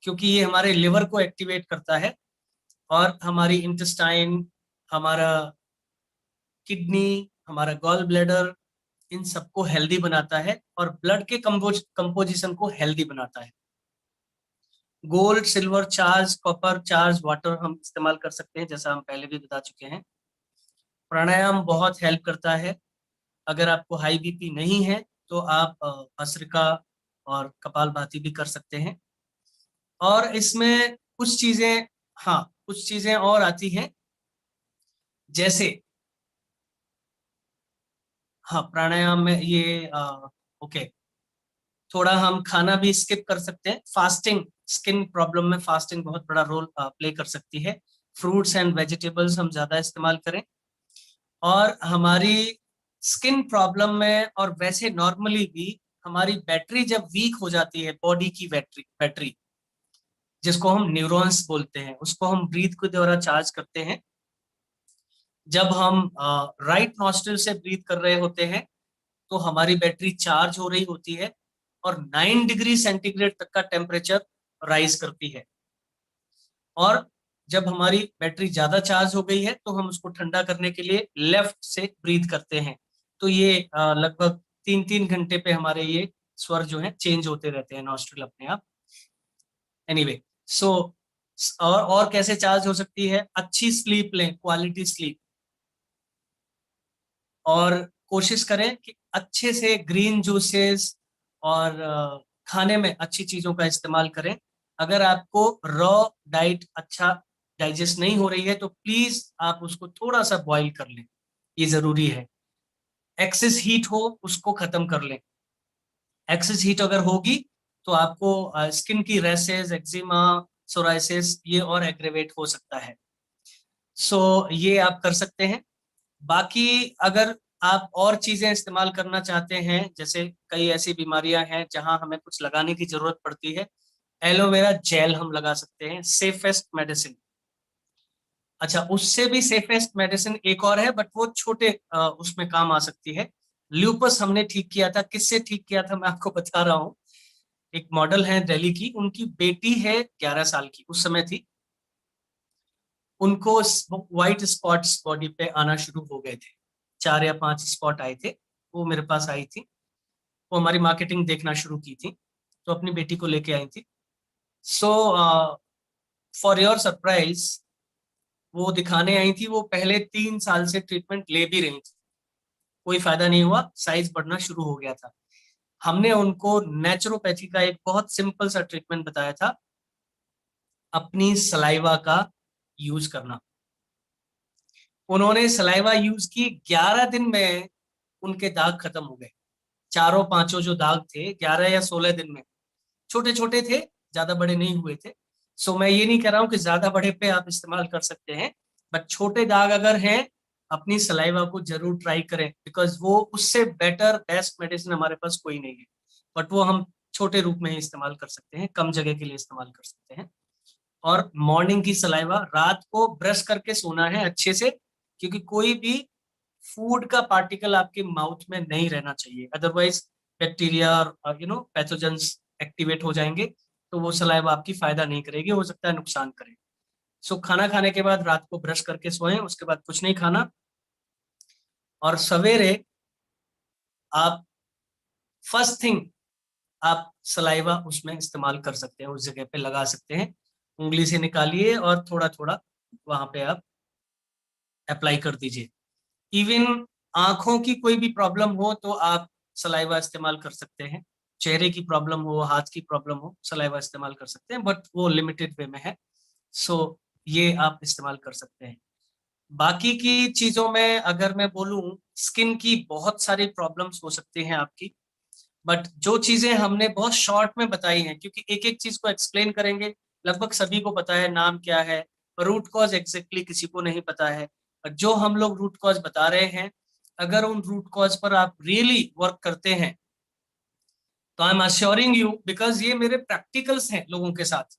क्योंकि ये हमारे लिवर को एक्टिवेट करता है और हमारी इंटेस्टाइन, हमारा किडनी, हमारा गॉल ब्लैडर, इन सबको हेल्दी बनाता है और ब्लड के कंपोजिशन को हेल्दी बनाता है। Gold, silver charge, copper charge water हम इस्तेमाल कर सकते हैं, जैसा हम पहले भी बता चुके हैं। प्राणायाम बहुत हेल्प करता है। अगर आपको हाई बीपी नहीं है तो आप भस्त्रिका और कपालभाति भी कर सकते हैं। और इसमें कुछ चीजें, हाँ कुछ चीजें और आती हैं, जैसे हाँ प्राणायाम में ये ओके, थोड़ा हम खाना भी स्किप कर सकते हैं। फास्टिंग, स्किन प्रॉब्लम में फास्टिंग बहुत बड़ा रोल प्ले कर सकती है। फ्रूट्स एंड वेजिटेबल्स हम ज्यादा इस्तेमाल करें। और हमारी स्किन प्रॉब्लम में और वैसे नॉर्मली भी हमारी बैटरी जब वीक हो जाती है, बॉडी की बैटरी बैटरी जिसको हम न्यूरॉन्स बोलते हैं, उसको हम ब्रीथ के द्वारा चार्ज करते हैं। जब हम राइट नॉस्ट्रिल से ब्रीथ कर रहे होते हैं तो हमारी बैटरी चार्ज हो रही होती है और 9 डिग्री सेंटीग्रेड तक का टेम्परेचर राइज करती है। और जब हमारी बैटरी ज्यादा चार्ज हो गई है तो हम उसको ठंडा करने के लिए लेफ्ट से ब्रीथ करते हैं। तो ये लगभग 3-3 घंटे पे हमारे ये स्वर जो है चेंज होते रहते हैं, नॉस्ट्रिल अपने आप। एनीवे, सो और कैसे चार्ज हो सकती है? अच्छी स्लीप लें, क्वालिटी स्लीप, और कोशिश करें कि अच्छे से ग्रीन जूसेस और खाने में अच्छी चीजों का इस्तेमाल करें। अगर आपको रॉ डाइट अच्छा डाइजेस्ट नहीं हो रही है तो प्लीज आप उसको थोड़ा सा बॉईल कर लें, ये जरूरी है। एक्सेस हीट हो उसको खत्म कर लें। एक्सेस हीट अगर होगी तो आपको स्किन की रैशेज, एक्जिमा, सोराइसिस ये और एग्रेवेट हो सकता है। सो ये आप कर सकते हैं। बाकी अगर आप और चीजें इस्तेमाल करना चाहते हैं, जैसे कई ऐसी बीमारियां हैं जहां हमें कुछ लगाने की जरूरत पड़ती है, एलोवेरा जेल हम लगा सकते हैं, सेफेस्ट मेडिसिन। अच्छा, उससे भी सेफेस्ट मेडिसिन एक और है, बट वो छोटे उसमें काम आ सकती है। ल्यूपस हमने ठीक किया था। किससे ठीक किया था मैं आपको बता रहा हूँ। एक मॉडल है दिल्ली की, उनकी बेटी है 11 साल की, उस समय थी, उनको व्हाइट स्पॉट्स बॉडी पे आना शुरू हो गए थे। 4 या 5 स्पॉट आए थे। वो मेरे पास आई थी, वो हमारी मार्केटिंग देखना शुरू की थी, तो अपनी बेटी को लेके आई थी। सो फॉर योर सरप्राइज, वो दिखाने आई थी, वो पहले 3 साल से ट्रीटमेंट ले भी रही थी, कोई फायदा नहीं हुआ, साइज बढ़ना शुरू हो गया था। हमने उनको नेचुरोपैथी का एक बहुत सिंपल सा ट्रीटमेंट बताया था, अपनी सलाइवा का यूज करना। उन्होंने सलाइवा यूज की, 11 दिन में उनके दाग खत्म हो गए। चारों पांचों जो दाग थे 11 या 16 दिन में, छोटे छोटे थे, ज्यादा बड़े नहीं हुए थे। सो मैं ये नहीं कह रहा हूँ कि ज्यादा बड़े पे आप इस्तेमाल कर सकते हैं, बट छोटे दाग अगर हैं, अपनी सलाइवा को जरूर ट्राई करें, बिकॉज वो उससे बेटर बेस्ट मेडिसिन हमारे पास कोई नहीं है। बट वो हम छोटे रूप में ही इस्तेमाल कर सकते हैं, कम जगह के लिए इस्तेमाल कर सकते हैं। और मॉर्निंग की सलाइवा, रात को ब्रश करके सोना है अच्छे से, क्योंकि कोई भी फूड का पार्टिकल आपके माउथ में नहीं रहना चाहिए, अदरवाइज बैक्टीरिया और पैथोजेंस एक्टिवेट हो जाएंगे, तो वो सलाइवा आपकी फायदा नहीं करेगी, हो सकता है नुकसान करे। सो खाना खाने के बाद रात को ब्रश करके सोएं, उसके बाद कुछ नहीं खाना, और सवेरे आप फर्स्ट थिंग आप सलाइवा उसमें इस्तेमाल कर सकते हैं, उस जगह पे लगा सकते हैं, उंगली से निकालिए और थोड़ा थोड़ा वहां पे आप अप्लाई कर दीजिए। इवन आंखों की कोई भी प्रॉब्लम हो तो आप सलाइवा इस्तेमाल कर सकते हैं, चेहरे की प्रॉब्लम हो, हाथ की प्रॉब्लम हो, सलाइवा इस्तेमाल कर सकते हैं, बट वो लिमिटेड वे में है। सो ये आप इस्तेमाल कर सकते हैं। बाकी की चीजों में अगर मैं बोलूं, स्किन की बहुत सारी प्रॉब्लम्स हो सकती हैं आपकी, बट जो चीजें हमने बहुत शॉर्ट में बताई हैं, क्योंकि एक एक चीज को एक्सप्लेन करेंगे, लगभग सभी को पता है नाम क्या है, रूट कॉज एग्जैक्टली किसी को नहीं पता है। और जो हम लोग रूट कॉज बता रहे हैं, अगर उन रूट कॉज पर आप रियली वर्क करते हैं, तो I am assuring you, because ये मेरे प्रैक्टिकल्स हैं लोगों के साथ,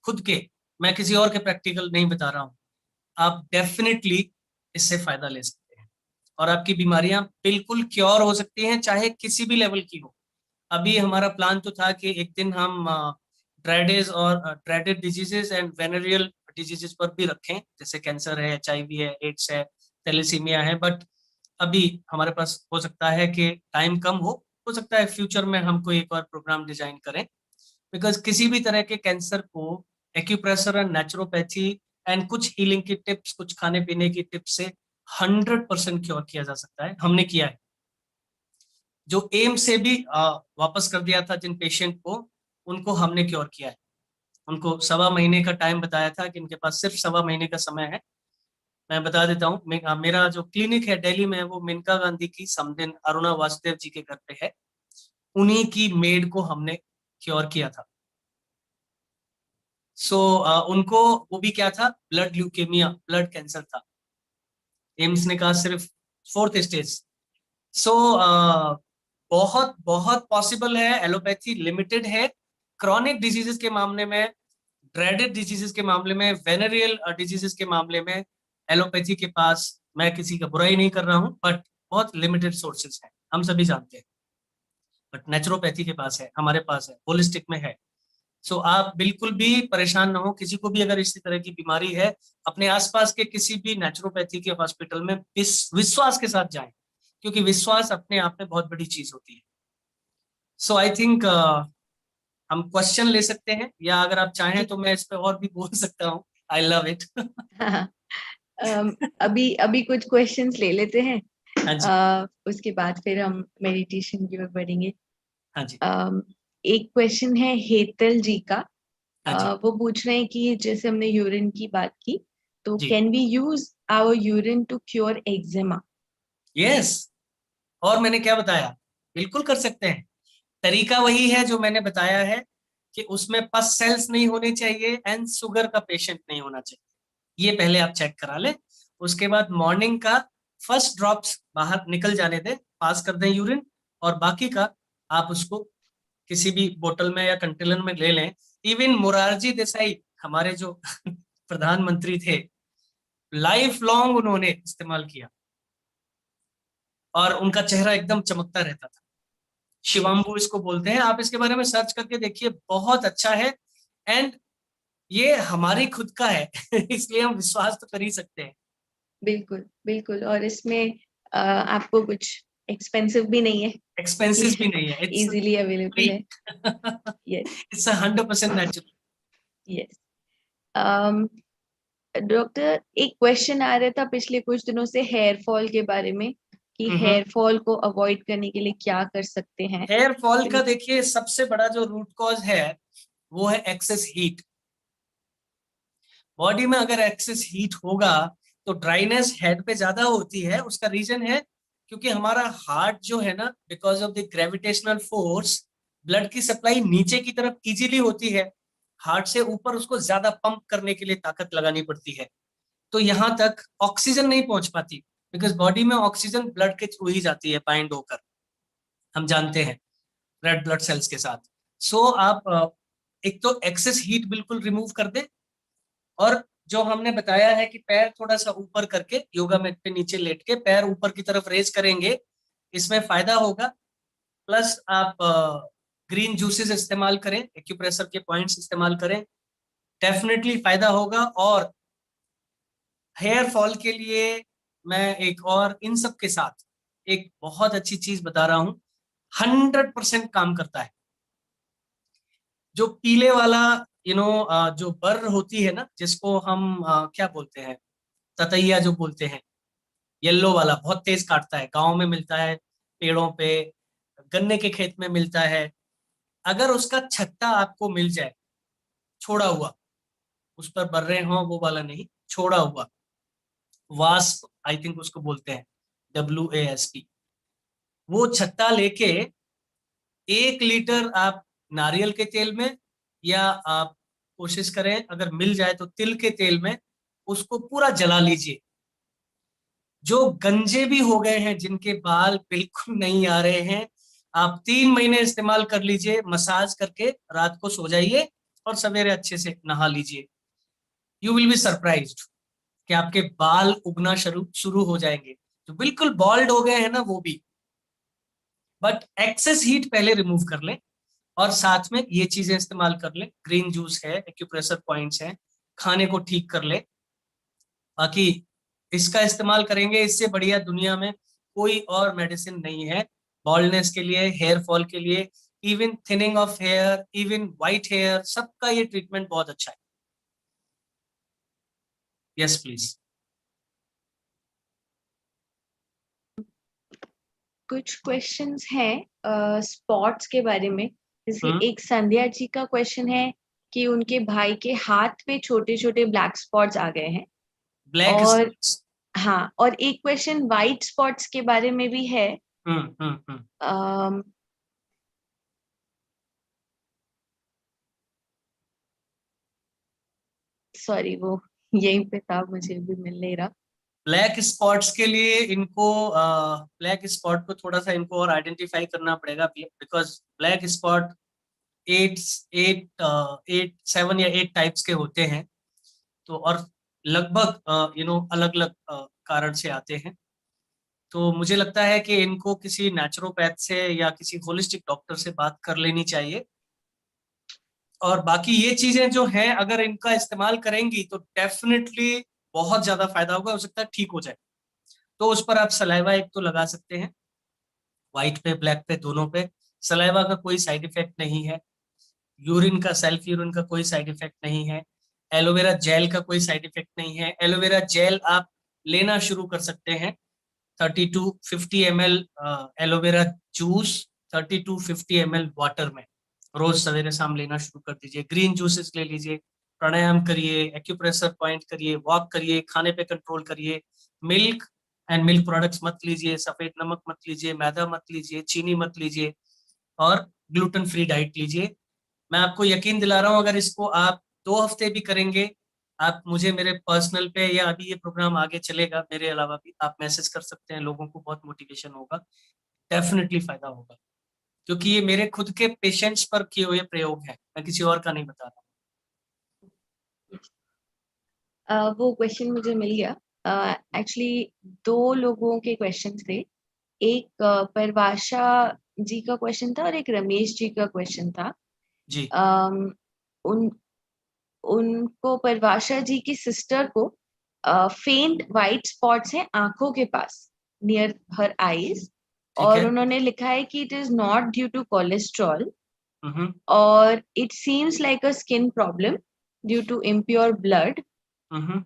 खुद के, मैं किसी और के प्रैक्टिकल नहीं बता रहा हूँ, आप डेफिनेटली इससे फायदा ले सकते हैं, और आपकी बीमारियां बिल्कुल क्योर हो सकती हैं, चाहे किसी भी लेवल की हो। अभी हमारा प्लान तो था कि एक दिन हम ड्राइडेज और ड्राइडेड डिजीजेस एंड वेनेरियल डिजीजेस पर भी रखें, जैसे कैंसर है, एचआईवी है, एड्स है, थैलेसीमिया है, बट अभी हमारे पास हो सकता है कि टाइम कम हो सकता है फ्यूचर में हम कोई एक और प्रोग्राम डिजाइन करें, बिकॉज किसी भी तरह के कैंसर को एक्यूप्रेशर एंड नेचुरोपैथी एंड कुछ हीलिंग की टिप्स, कुछ खाने पीने की टिप्स से 100% क्योर किया जा सकता है, हमने किया है। जो एम से भी वापस कर दिया था जिन पेशेंट को, उनको हमने क्योर किया है। उनको 1.25 महीने का टाइम बताया था कि इनके पास सिर्फ 1.25 महीने का समय है। मैं बता देता हूँ, मेरा जो क्लिनिक है दिल्ली में, वो मेनका गांधी की समदिन अरुणा वासुदेव जी के घर पे है, उन्हीं की मेड को हमने क्योर किया था। सो उनको, वो भी क्या था, ब्लड ल्यूकेमिया, ब्लड कैंसर था। एम्स ने कहा सिर्फ 4th स्टेज। सो बहुत बहुत पॉसिबल है, एलोपैथी लिमिटेड है क्रॉनिक डिजीजेस के मामले में, ड्रेडेड डिजीजेस के मामले में, वेनेरियल डिजीजेस के मामले में। एलोपैथी के पास, मैं किसी का बुराई नहीं कर रहा हूं, बट बहुत लिमिटेड सोर्सेज हैं, हम सभी जानते हैं। बट नेचुरोपैथी के पास है, हमारे पास है, होलिस्टिक में है। सो आप बिल्कुल भी परेशान ना हो, किसी को भी अगर इसी तरह की बीमारी है, अपने आसपास के किसी भी नेचुरोपैथी के हॉस्पिटल में विश्वास के साथ जाएं, क्योंकि विश्वास अपने आप में बहुत बड़ी चीज होती है। सो आई थिंक हम क्वेश्चन ले सकते हैं, या अगर आप चाहें जी। तो मैं इस पे और भी बोल सकता हूँ। I love it. हाँ, अभी अभी कुछ क्वेश्चंस ले लेते हैं। हाँ जी। उसके बाद फिर हम मेडिटेशन की ओर बढ़ेंगे। हाँ जी। एक क्वेश्चन है हेतल जी का। हाँ जी। वो पूछ रहे हैं कि जैसे हमने यूरिन की बात की, तो जी। Can we use our urine to cure eczema? Yes. और मैंने क्या बताया, बिल्कुल कर सकते हैं। तरीका वही है जो मैंने बताया है, कि उसमें पस सेल्स नहीं होने चाहिए एंड शुगर का पेशेंट नहीं होना चाहिए। ये पहले आप चेक करा लें। उसके बाद मॉर्निंग का फर्स्ट ड्रॉप्स बाहर निकल जाने दें, पास कर दें यूरिन, और बाकी का आप उसको किसी भी बोतल में या कंटेनर में ले लें। इवन मोरारजी देसाई, हमारे जो प्रधानमंत्री थे, लाइफ लॉन्ग उन्होंने इस्तेमाल किया और उनका चेहरा एकदम चमकता रहता था। शिवाम्बू इसको बोलते हैं, आप इसके बारे में सर्च करके देखिए, बहुत अच्छा है। एंड ये हमारी खुद का है इसलिए हम विश्वास तो कर ही सकते हैं। बिल्कुल बिल्कुल, और इसमें आपको कुछ एक्सपेंसिव भी नहीं है, एक्सपेंसिव भी ये नहीं है, इट्स इजीली अवेलेबल फ्री। है। Yes. It's 100% natural. Yes. Doctor, एक क्वेश्चन आ रहा था पिछले कुछ दिनों से हेयर फॉल के बारे में, कि हेयर फॉल को अवॉइड करने के लिए क्या कर सकते हैं? हेयर फॉल तो का देखिए सबसे बड़ा जो रूट कॉज है वो है एक्सेस हीट। बॉडी में अगर एक्सेस हीट होगा तो ड्राइनेस हेड पे ज्यादा होती है। उसका रीजन है क्योंकि हमारा हार्ट जो है ना, because of the gravitational force, blood की सप्लाई नीचे की तरफ इजीली होती है, हार्ट से ऊपर उसको ज्यादा पंप करने के लिए ताकत लगानी पड़ती है। तो यहाँ तक ऑक्सीजन नहीं पहुंच पाती, बिकॉज बॉडी में ऑक्सीजन ब्लड के थ्रू ही जाती है, बाइंड होकर, हम जानते हैं, रेड ब्लड सेल्स के साथ। सो आप एक तो एक्सेस हीट बिल्कुल रिमूव कर दें, और जो हमने बताया है कि पैर थोड़ा सा ऊपर करके योगा मैट पे नीचे लेट के पैर ऊपर की तरफ रेज करेंगे, इसमें फायदा होगा। प्लस आप ग्रीन जूसेस इस्तेमाल करें, एक्यूप्रेशर के पॉइंट्स इस्तेमाल करें, डेफिनेटली फायदा होगा। और हेयर फॉल के लिए मैं एक और इन सब के साथ एक बहुत अच्छी चीज बता रहा हूं, 100% काम करता है। जो पीले वाला जो बर होती है ना, जिसको हम क्या बोलते हैं, ततैया जो बोलते हैं, येलो वाला बहुत तेज काटता है, गांव में मिलता है, पेड़ों पे, गन्ने के खेत में मिलता है। अगर उसका छत्ता आपको मिल जाए, छोड़ा हुआ, उस पर बर्रे हों, वो वाला नहीं, छोड़ा हुआ, वास्प आई थिंक उसको बोलते हैं, WASP, वो छत्ता लेके 1 लीटर आप नारियल के तेल में, या आप कोशिश करें अगर मिल जाए तो तिल के तेल में उसको पूरा जला लीजिए। जो गंजे भी हो गए हैं, जिनके बाल बिल्कुल नहीं आ रहे हैं, आप 3 महीने इस्तेमाल कर लीजिए, मसाज करके रात को सो जाइए और सवेरे अच्छे से नहा लीजिए। यू विल बी सरप्राइज्ड कि आपके बाल उगना शुरू शुरू हो जाएंगे, जो बिल्कुल बॉल्ड हो गए हैं ना वो भी। बट एक्सेस हीट पहले रिमूव कर लें, और साथ में ये चीजें इस्तेमाल कर लें, ग्रीन जूस है, एक्यूप्रेशर पॉइंट्स हैं, खाने को ठीक कर ले। बाकी इसका इस्तेमाल करेंगे, इससे बढ़िया दुनिया में कोई और मेडिसिन नहीं है बॉल्डनेस के लिए, हेयर फॉल के लिए, even thinning of hair, even white hair, सबका ये ट्रीटमेंट बहुत अच्छा है। Yes please. कुछ क्वेश्चंस हैं स्पॉट्स के बारे में। जैसे हम्म। एक संध्या जी का क्वेश्चन है कि उनके भाई के हाथ पे छोटे छोटे ब्लैक स्पॉट्स आ गए हैं। ब्लैक और स्पॉट्स। हाँ, और एक क्वेश्चन वाइट स्पॉट्स के बारे में भी है। हम्म। सॉरी, वो यहीं पे था, मुझे भी मिल नहीं रहा। ब्लैक स्पॉट्स के लिए इनको, ब्लैक स्पॉट को थोड़ा सा इनको और आइडेंटिफाई करना पड़ेगा, because black spot at at 7 या 8 टाइप्स के होते हैं। तो और लगभग अलग अलग कारण से आते हैं। तो मुझे लगता है कि इनको किसी नेचुरोपैथ से या किसी होलिस्टिक डॉक्टर से बात कर लेनी चाहिए। और बाकी ये चीजें जो हैं अगर इनका इस्तेमाल करेंगी तो डेफिनेटली बहुत ज्यादा फायदा होगा, हो सकता है ठीक हो जाए। तो उस पर आप सलाइवा एक तो लगा सकते हैं, व्हाइट पे ब्लैक पे दोनों पे। सलाइवा का कोई साइड इफेक्ट नहीं है, यूरिन का सेल्फ यूरिन का कोई साइड इफेक्ट नहीं है, एलोवेरा जेल का कोई साइड इफेक्ट नहीं है। एलोवेरा जेल आप लेना शुरू कर सकते हैं 30 to 50 ml aloe vera juice 30 to 50 ml water में रोज सवेरे शाम लेना शुरू कर दीजिए। ग्रीन जूसेस ले लीजिए, प्राणायाम करिए, एक्यूप्रेशर पॉइंट करिए, वॉक करिए, खाने पे कंट्रोल करिए। मिल्क एंड मिल्क प्रोडक्ट्स मत लीजिए, सफेद नमक मत लीजिए, मैदा मत लीजिए, चीनी मत लीजिए, और ग्लूटेन फ्री डाइट लीजिए। मैं आपको यकीन दिला रहा हूं अगर इसको आप 2 हफ्ते भी करेंगे, आप मुझे मेरे पर्सनल पे या अभी ये प्रोग्राम आगे चलेगा मेरे अलावा भी आप मैसेज कर सकते हैं, लोगों को बहुत मोटिवेशन होगा, डेफिनेटली फायदा होगा। क्योंकि ये मेरे खुद के पेशेंट्स पर किए हुए प्रयोग है, मैं किसी और का नहीं बता रहा। वो क्वेश्चन मुझे मिल गया। एक्चुअली दो लोगों के क्वेश्चन थे, एक परवाशा जी का क्वेश्चन था और एक रमेश जी का क्वेश्चन था। जी उन उनको परवाशा जी की सिस्टर को फेंट वाइट स्पॉट्स हैं आंखों के पास नियर हर आईज, ठीक और है। उन्होंने लिखा है कि it is not due to cholesterol hmm और it seems like a skin problem due to impure blood, hmm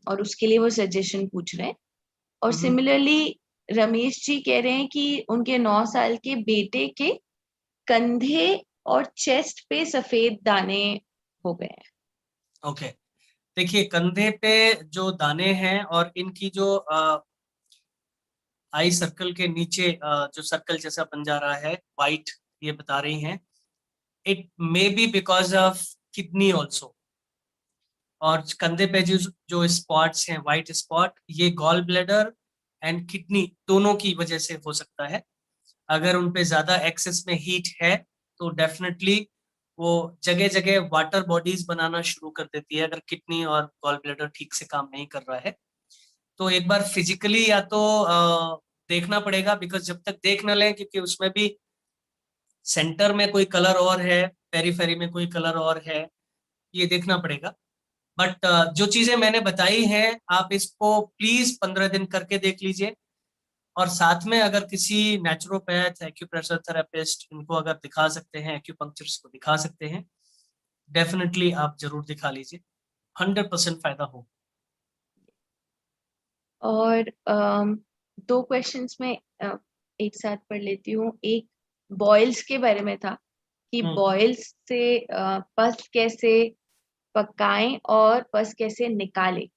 और उसके लिए वो सजेशन पूछ रहे हैं। और हम्म सिमिलरली रमेश जी कह रहे हैं कि उनके 9 साल के बेटे के कंधे और चेस्ट पे सफेद दाने हो गए हैं। ओके, देखिए कंधे पे जो दाने हैं और इनकी जो आई सर्कल के नीचे जो सर्कल जैसा बन जा रहा है वाइट, ये बता रही हैं it may be because of kidney also. और कंधे पे जो जो स्पॉट्स हैं वाइट स्पॉट, ये गॉल ब्लैडर एंड किडनी दोनों की वजह से हो सकता है। अगर उन पे ज्यादा एक्सेस में हीट है तो डेफिनेटली वो जगह जगह वाटर बॉडीज बनाना शुरू कर देती है, अगर किडनी और गॉल ब्लैडर ठीक से काम नहीं कर रहा है। तो एक बार फिजिकली या तो देखना पड़ेगा, बिकॉज जब तक देख न लें, क्योंकि उसमें भी सेंटर में कोई कलर और है, पेरीफेरी में कोई कलर और है, ये देखना पड़ेगा। बट जो चीजें मैंने बताई हैं आप इसको प्लीज 15 दिन करके देख लीजिए। और साथ में अगर किसी नेचुरोपैथ, एक्यूप्रेशर थेरेपिस्ट, इनको अगर दिखा सकते हैं, एक्यूपंक्चरिस्ट को दिखा सकते हैं, डेफिनेटली आप जरूर दिखा लीजिए, 100% फायदा हो। और दो क्वेश्चंस में एक साथ पढ़ लेती हूँ। एक बॉयल्स के बारे में था कि बॉयल्स से पस कैसे पकाएं और पस कैसे निकालें।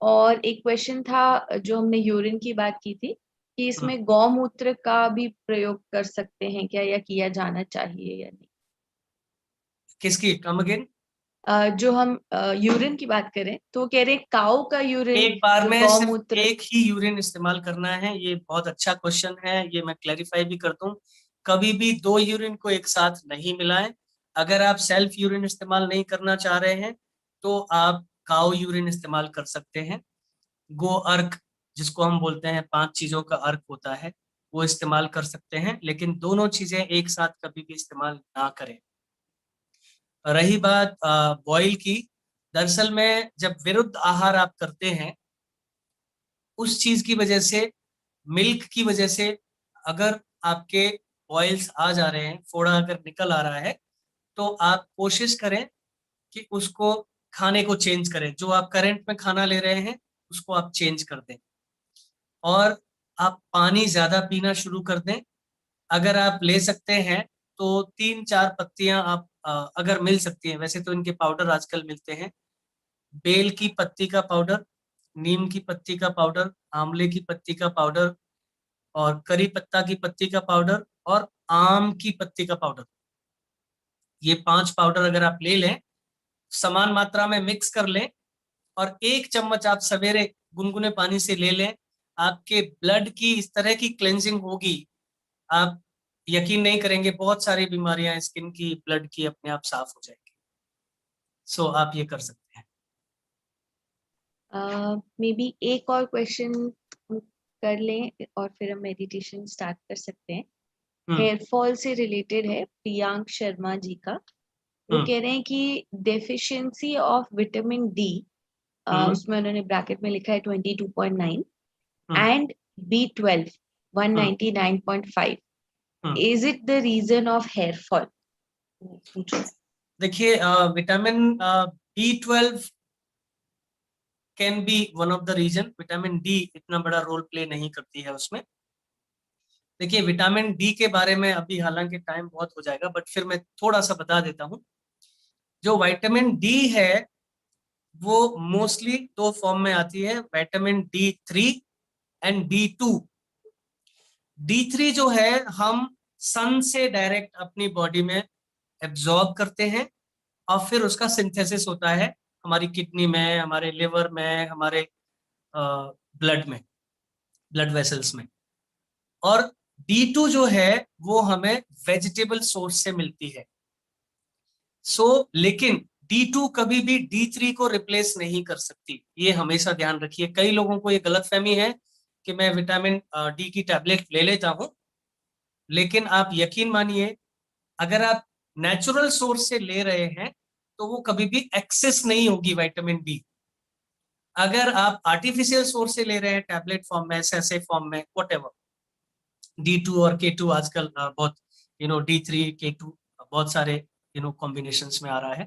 और एक क्वेश्चन था जो हमने यूरिन की बात की थी कि इसमें गौमूत्र का भी प्रयोग कर सकते हैं क्या, या किया जाना चाहिए या नहीं। किसकी, कम अगेन? जो हम यूरिन की बात करें तो कह रहे काऊ का यूरिन, एक बार जो में सिर्फ गौमूत्र। एक ही यूरिन इस्तेमाल करना है, ये बहुत अच्छा क्वेश्चन है, ये मैं क्लैरिफाई भी करता हूँ। कभी भी 2 यूरिन को एक साथ नहीं मिलाएं। अगर आप सेल्फ यूरिन इस्तेमाल नहीं करना चाह रहे हैं तो आप काऊ यूरिन इस्तेमाल कर सकते हैं। गो अर्क, जिसको हम बोलते हैं 5 चीजों का अर्क होता है, वो इस्तेमाल कर सकते हैं, लेकिन दोनों चीजें एक साथ कभी भी इस्तेमाल ना करें। रही बात बॉयल की, दरअसल में जब विरुद्ध आहार आप करते हैं उस चीज की वजह से, मिल्क की वजह से, अगर आपके बॉयल्स आ जा रहे हैं, फोड़ा अगर निकल आ रहा है, तो आप कोशिश करें कि उसको, खाने को चेंज करें, जो आप करंट में खाना ले रहे हैं उसको आप चेंज कर दें, और आप पानी ज्यादा पीना शुरू कर दें। अगर आप ले सकते हैं तो 3-4 पत्तियां आप अगर मिल सकती हैं, वैसे तो इनके पाउडर आजकल मिलते हैं, बेल की पत्ती का पाउडर, नीम की पत्ती का पाउडर, आंवले की पत्ती का पाउडर, और करी पत्ता की पत्ती का पाउडर, और आम की पत्ती का पाउडर, ये 5 पाउडर अगर आप ले लें, समान मात्रा में मिक्स कर लें, और 1 चम्मच आप सवेरे गुनगुने पानी से ले लें, आपके ब्लड की इस तरह की क्लेंजिंग होगी, आप यकीन नहीं करेंगे, बहुत सारी बीमारियां स्किन की, ब्लड की अपने आप साफ हो जाएगी। सो आप ये कर सकते हैं। मे बी एक और क्वेश्चन कर लें और फिर हम मेडिटेशन स्टार्ट कर सकते हैं। हेयर फॉल से रिलेटेड है, प्रियांक शर्मा जी का। वो कह रहे हैं कि डेफिशिएंसी ऑफ विटामिन डी, उसमें उन्होंने ब्रैकेट में लिखा है 22.9 and B12 199.5, is it the reason of hair fall? पूछो। देखिए, vitamin B12 can be one of the reason. Vitamin D इतना बड़ा रोल प्ले नहीं करती है उसमें। देखिए, विटामिन डी के बारे में अभी हालांकि टाइम बहुत हो जाएगा, बट फिर मैं थोड़ा सा बता देता हूँ। जो विटामिन डी है वो मोस्टली दो फॉर्म में आती है, vitamin D3 and D2। D3 जो है हम सन से डायरेक्ट अपनी बॉडी में एब्जॉर्ब करते हैं और फिर उसका सिंथेसिस होता है हमारी किडनी में, हमारे लिवर में, हमारे ब्लड में, ब्लड वेसल्स में। और D2 जो है वो हमें वेजिटेबल सोर्स से मिलती है। लेकिन D2 कभी भी D3 को रिप्लेस नहीं कर सकती, ये हमेशा ध्यान रखिए। कई लोगों को ये गलतफहमी है कि मैं विटामिन डी की टैबलेट ले लेता हूं, लेकिन आप यकीन मानिए अगर आप नेचुरल सोर्स से ले रहे हैं तो वो कभी भी एक्सेस नहीं होगी विटामिन डी। अगर आप आर्टिफिशियल सोर्स से ले रहे हैं टैबलेट फॉर्म में, ऐसे फॉर्म में, व्हाटएवर, D2 और K2 आजकल बहुत D3 K2 बहुत सारे कॉम्बिनेशंस में आ रहा है।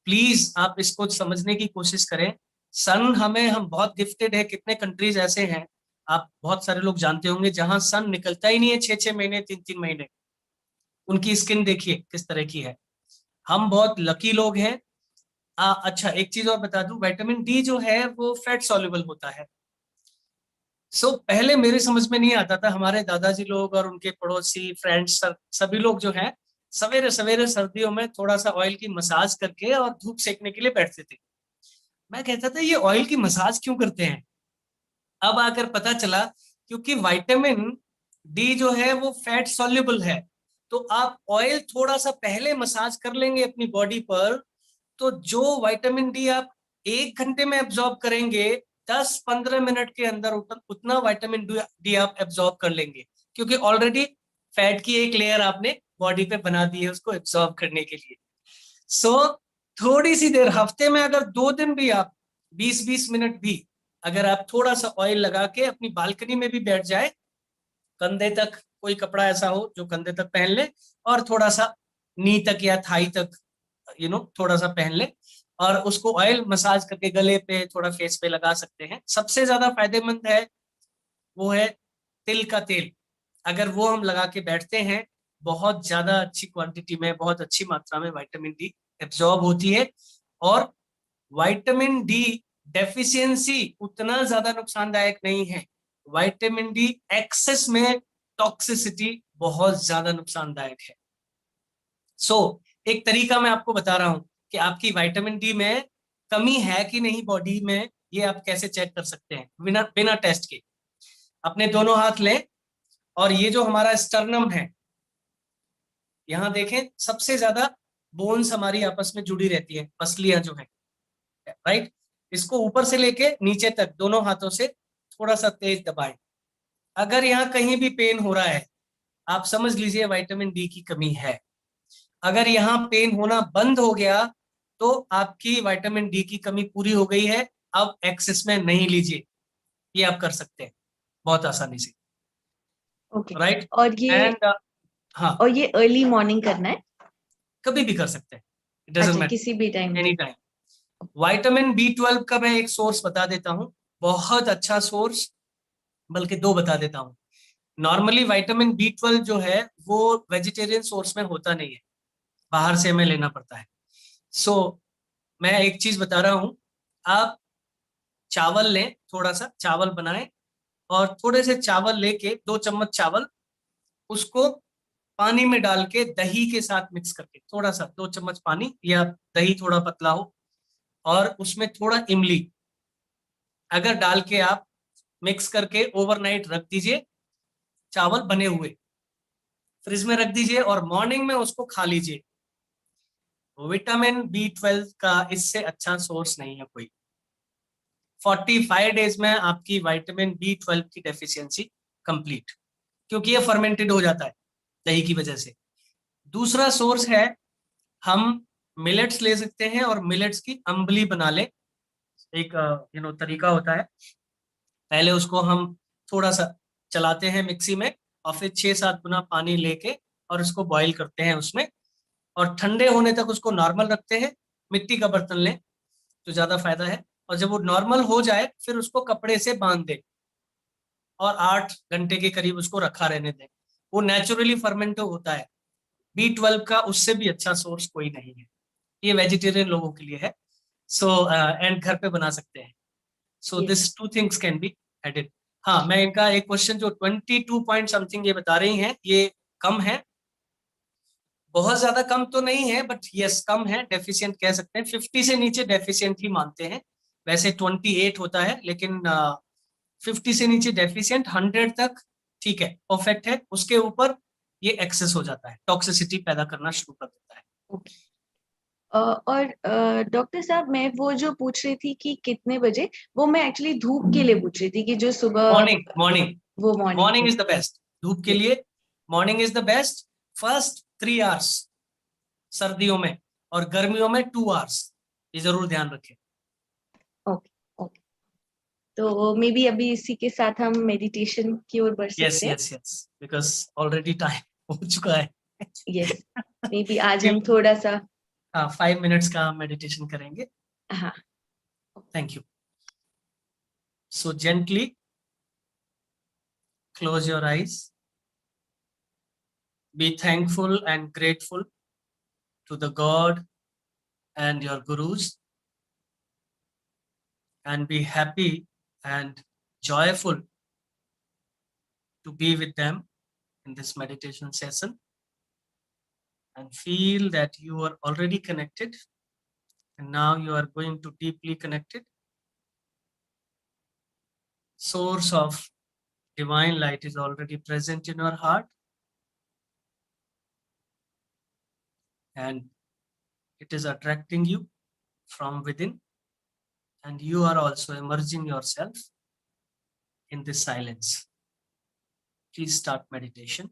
प्लीज आप इसको समझने की कोशिश करें। सन हम बहुत गिफ्टेड है। कितने कंट्रीज ऐसे हैं, आप बहुत सारे लोग जानते होंगे, जहां सन निकलता ही नहीं है 6-6 महीने, 3-3 महीने। उनकी स्किन देखिए किस तरह की है। हम बहुत लकी लोग हैं। अच्छा, एक चीज और बता दूं, विटामिन डी जो है वो फैट सॉल्युबल होता है। पहले मेरे समझ में नहीं आता था। हमारे दादाजी लोग और उनके पड़ोसी फ्रेंड्स सभी लोग जो हैं सवेरे सवेरे सर्दियों में थोड़ा सा ऑयल की मसाज करके और धूप सेकने के लिए बैठते थे। मैं कहता था ये ऑयल की मसाज क्यों करते हैं? अब आकर पता चला क्योंकि विटामिन डी जो है वो फैट सॉल्युबल है। तो आप ऑयल थोड़ा सा पहले मसाज कर लेंगे अपनी बॉडी पर, तो जो विटामिन डी आप 1 घंटे में एब्जॉर्ब करेंगे, 10-15 मिनट के अंदर उतना विटामिन डी आप एब्जॉर्ब कर लेंगे, क्योंकि ऑलरेडी फैट की एक लेयर आपने बॉडी पे बना दी है उसको एब्जॉर्ब करने के लिए। थोड़ी सी देर, हफ्ते में अगर 2 दिन भी आप 20-20 मिनट भी अगर आप थोड़ा सा ऑयल लगा के अपनी बालकनी में भी बैठ जाए, कंधे तक कोई कपड़ा ऐसा हो जो कंधे तक पहन ले, और थोड़ा सा नी तक या थाई तक थोड़ा सा पहन ले, और उसको ऑयल मसाज करके गले पे, थोड़ा फेस पे लगा सकते हैं। सबसे ज्यादा फायदेमंद है वो है तिल का तेल। अगर वो हम लगा के बैठते हैं, बहुत ज्यादा अच्छी क्वांटिटी में, बहुत अच्छी मात्रा में विटामिन डी एब्जॉर्ब होती है। और विटामिन डी डेफिशिएंसी उतना ज्यादा नुकसानदायक नहीं है। विटामिन डी एक्सेस में टॉक्सिसिटी बहुत ज्यादा नुकसानदायक है। एक तरीका मैं आपको बता रहा हूं कि आपकी विटामिन डी में कमी है कि नहीं बॉडी में, ये आप कैसे चेक कर सकते हैं बिना बिना टेस्ट के। अपने दोनों हाथ लें और ये जो हमारा स्टर्नम है, यहां देखें, सबसे ज्यादा बोन्स हमारी आपस में जुड़ी रहती है, पसलियां जो है, राइट। इसको ऊपर से लेके नीचे तक दोनों हाथों से थोड़ा सा तेज दबाएं। अगर यहाँ कहीं भी पेन हो रहा है, आप समझ लीजिए विटामिन डी की कमी है। अगर यहाँ पेन होना बंद हो गया तो आपकी विटामिन डी की कमी पूरी हो गई है। अब एक्सेस में नहीं लीजिए। ये आप कर सकते हैं बहुत आसानी से, ओके। राइट। और ये एंड हाँ, और ये अर्ली मॉर्निंग करना है? कभी भी कर सकते हैं, इट डजंट अच्छा, मैटर, किसी भी time? Any time. Vitamin B12 का मैं एक सोर्स बता देता हूँ, बहुत अच्छा सोर्स, बल्कि दो बता देता हूँ। नॉर्मली विटामिन B12 जो है वो वेजिटेरियन सोर्स में होता नहीं है, बाहर से हमें लेना पड़ता है। मैं एक चीज बता रहा हूँ, आप चावल लें, थोड़ा सा चावल बनाएं, और थोड़े से चावल लेके 2 चम्मच चावल, उसको पानी में डाल के दही के साथ मिक्स करके, थोड़ा सा 2 चम्मच पानी या दही थोड़ा पतला हो, और उसमें थोड़ा इमली अगर डाल के आप मिक्स करके ओवरनाइट रख दीजिए, चावल बने हुए फ्रिज में रख दीजिए, और मॉर्निंग में उसको खा लीजिए। विटामिन B12 का इससे अच्छा सोर्स नहीं है कोई। 45 डेज में आपकी विटामिन B12 की डेफिशिएंसी कंप्लीट, क्योंकि ये फर्मेंटेड हो जाता है दही की वजह से। दूसरा सोर्स है, हम मिलेट्स ले सकते हैं और मिलेट्स की अम्बली बना ले। एक तरीका होता है, पहले उसको हम थोड़ा सा चलाते हैं मिक्सी में और फिर 6-7 गुना पानी लेके और उसको बॉईल करते हैं उसमें, और ठंडे होने तक उसको नॉर्मल रखते हैं। मिट्टी का बर्तन लें तो ज्यादा फायदा है। और जब वो नॉर्मल हो जाए फिर उसको कपड़े से बांध दें और 8 घंटे के करीब उसको रखा रहने दें। वो नेचुरली फर्मेंट होता है। B12 का उससे भी अच्छा सोर्स कोई नहीं है। ये वेजिटेरियन लोगों के लिए है। सो एंड घर पे बना सकते हैं। So Yes. This 2 things can be added. हाँ, मैं इनका एक क्वेश्चन जो 22 पॉइंट समथिंग ये बता रही हैं, ये कम है, बहुत ज्यादा कम तो नहीं है, बट यस कम है, डेफिशिएंट कह सकते हैं। 50 से नीचे डेफिशिएंट ही मानते हैं। वैसे 28 होता है, लेकिन 50 से नीचे डेफिशिएंट, 100 तक ठीक है, परफेक्ट है। उसके ऊपर ये एक्सेस हो जाता है, टॉक्सिसिटी पैदा करना शुरू कर देता है। Okay. और डॉक्टर साहब, मैं वो जो पूछ रही थी कि कितने बजे, वो मैं एक्चुअली धूप के लिए पूछ रही थी कि जो सुबह मॉर्निंग मॉर्निंग वो morning morning is the best. धूप के लिए morning is the best. First 3 hours सर्दियों में, और गर्मियों में 2 आवर्स। ये जरूर ध्यान रखें। Okay okay. तो मे बी अभी इसी के साथ हम मेडिटेशन की ओर बढ़ यस सकते हैं। Yes yes, because already time हो चुका है। यस, मे बी आज हम थोड़ा सा, हाँ, 5 मिनट्स का मेडिटेशन करेंगे। हाँ। Thank you. So gently close your eyes. Be thankful and grateful to the God and your gurus, and be happy and joyful to be with them in this meditation session, and feel that you are already connected, and now you are going to deeply connected. Source of divine light is already present in your heart, and it is attracting you from within, and you are also immersing yourself in this silence. Please start meditation.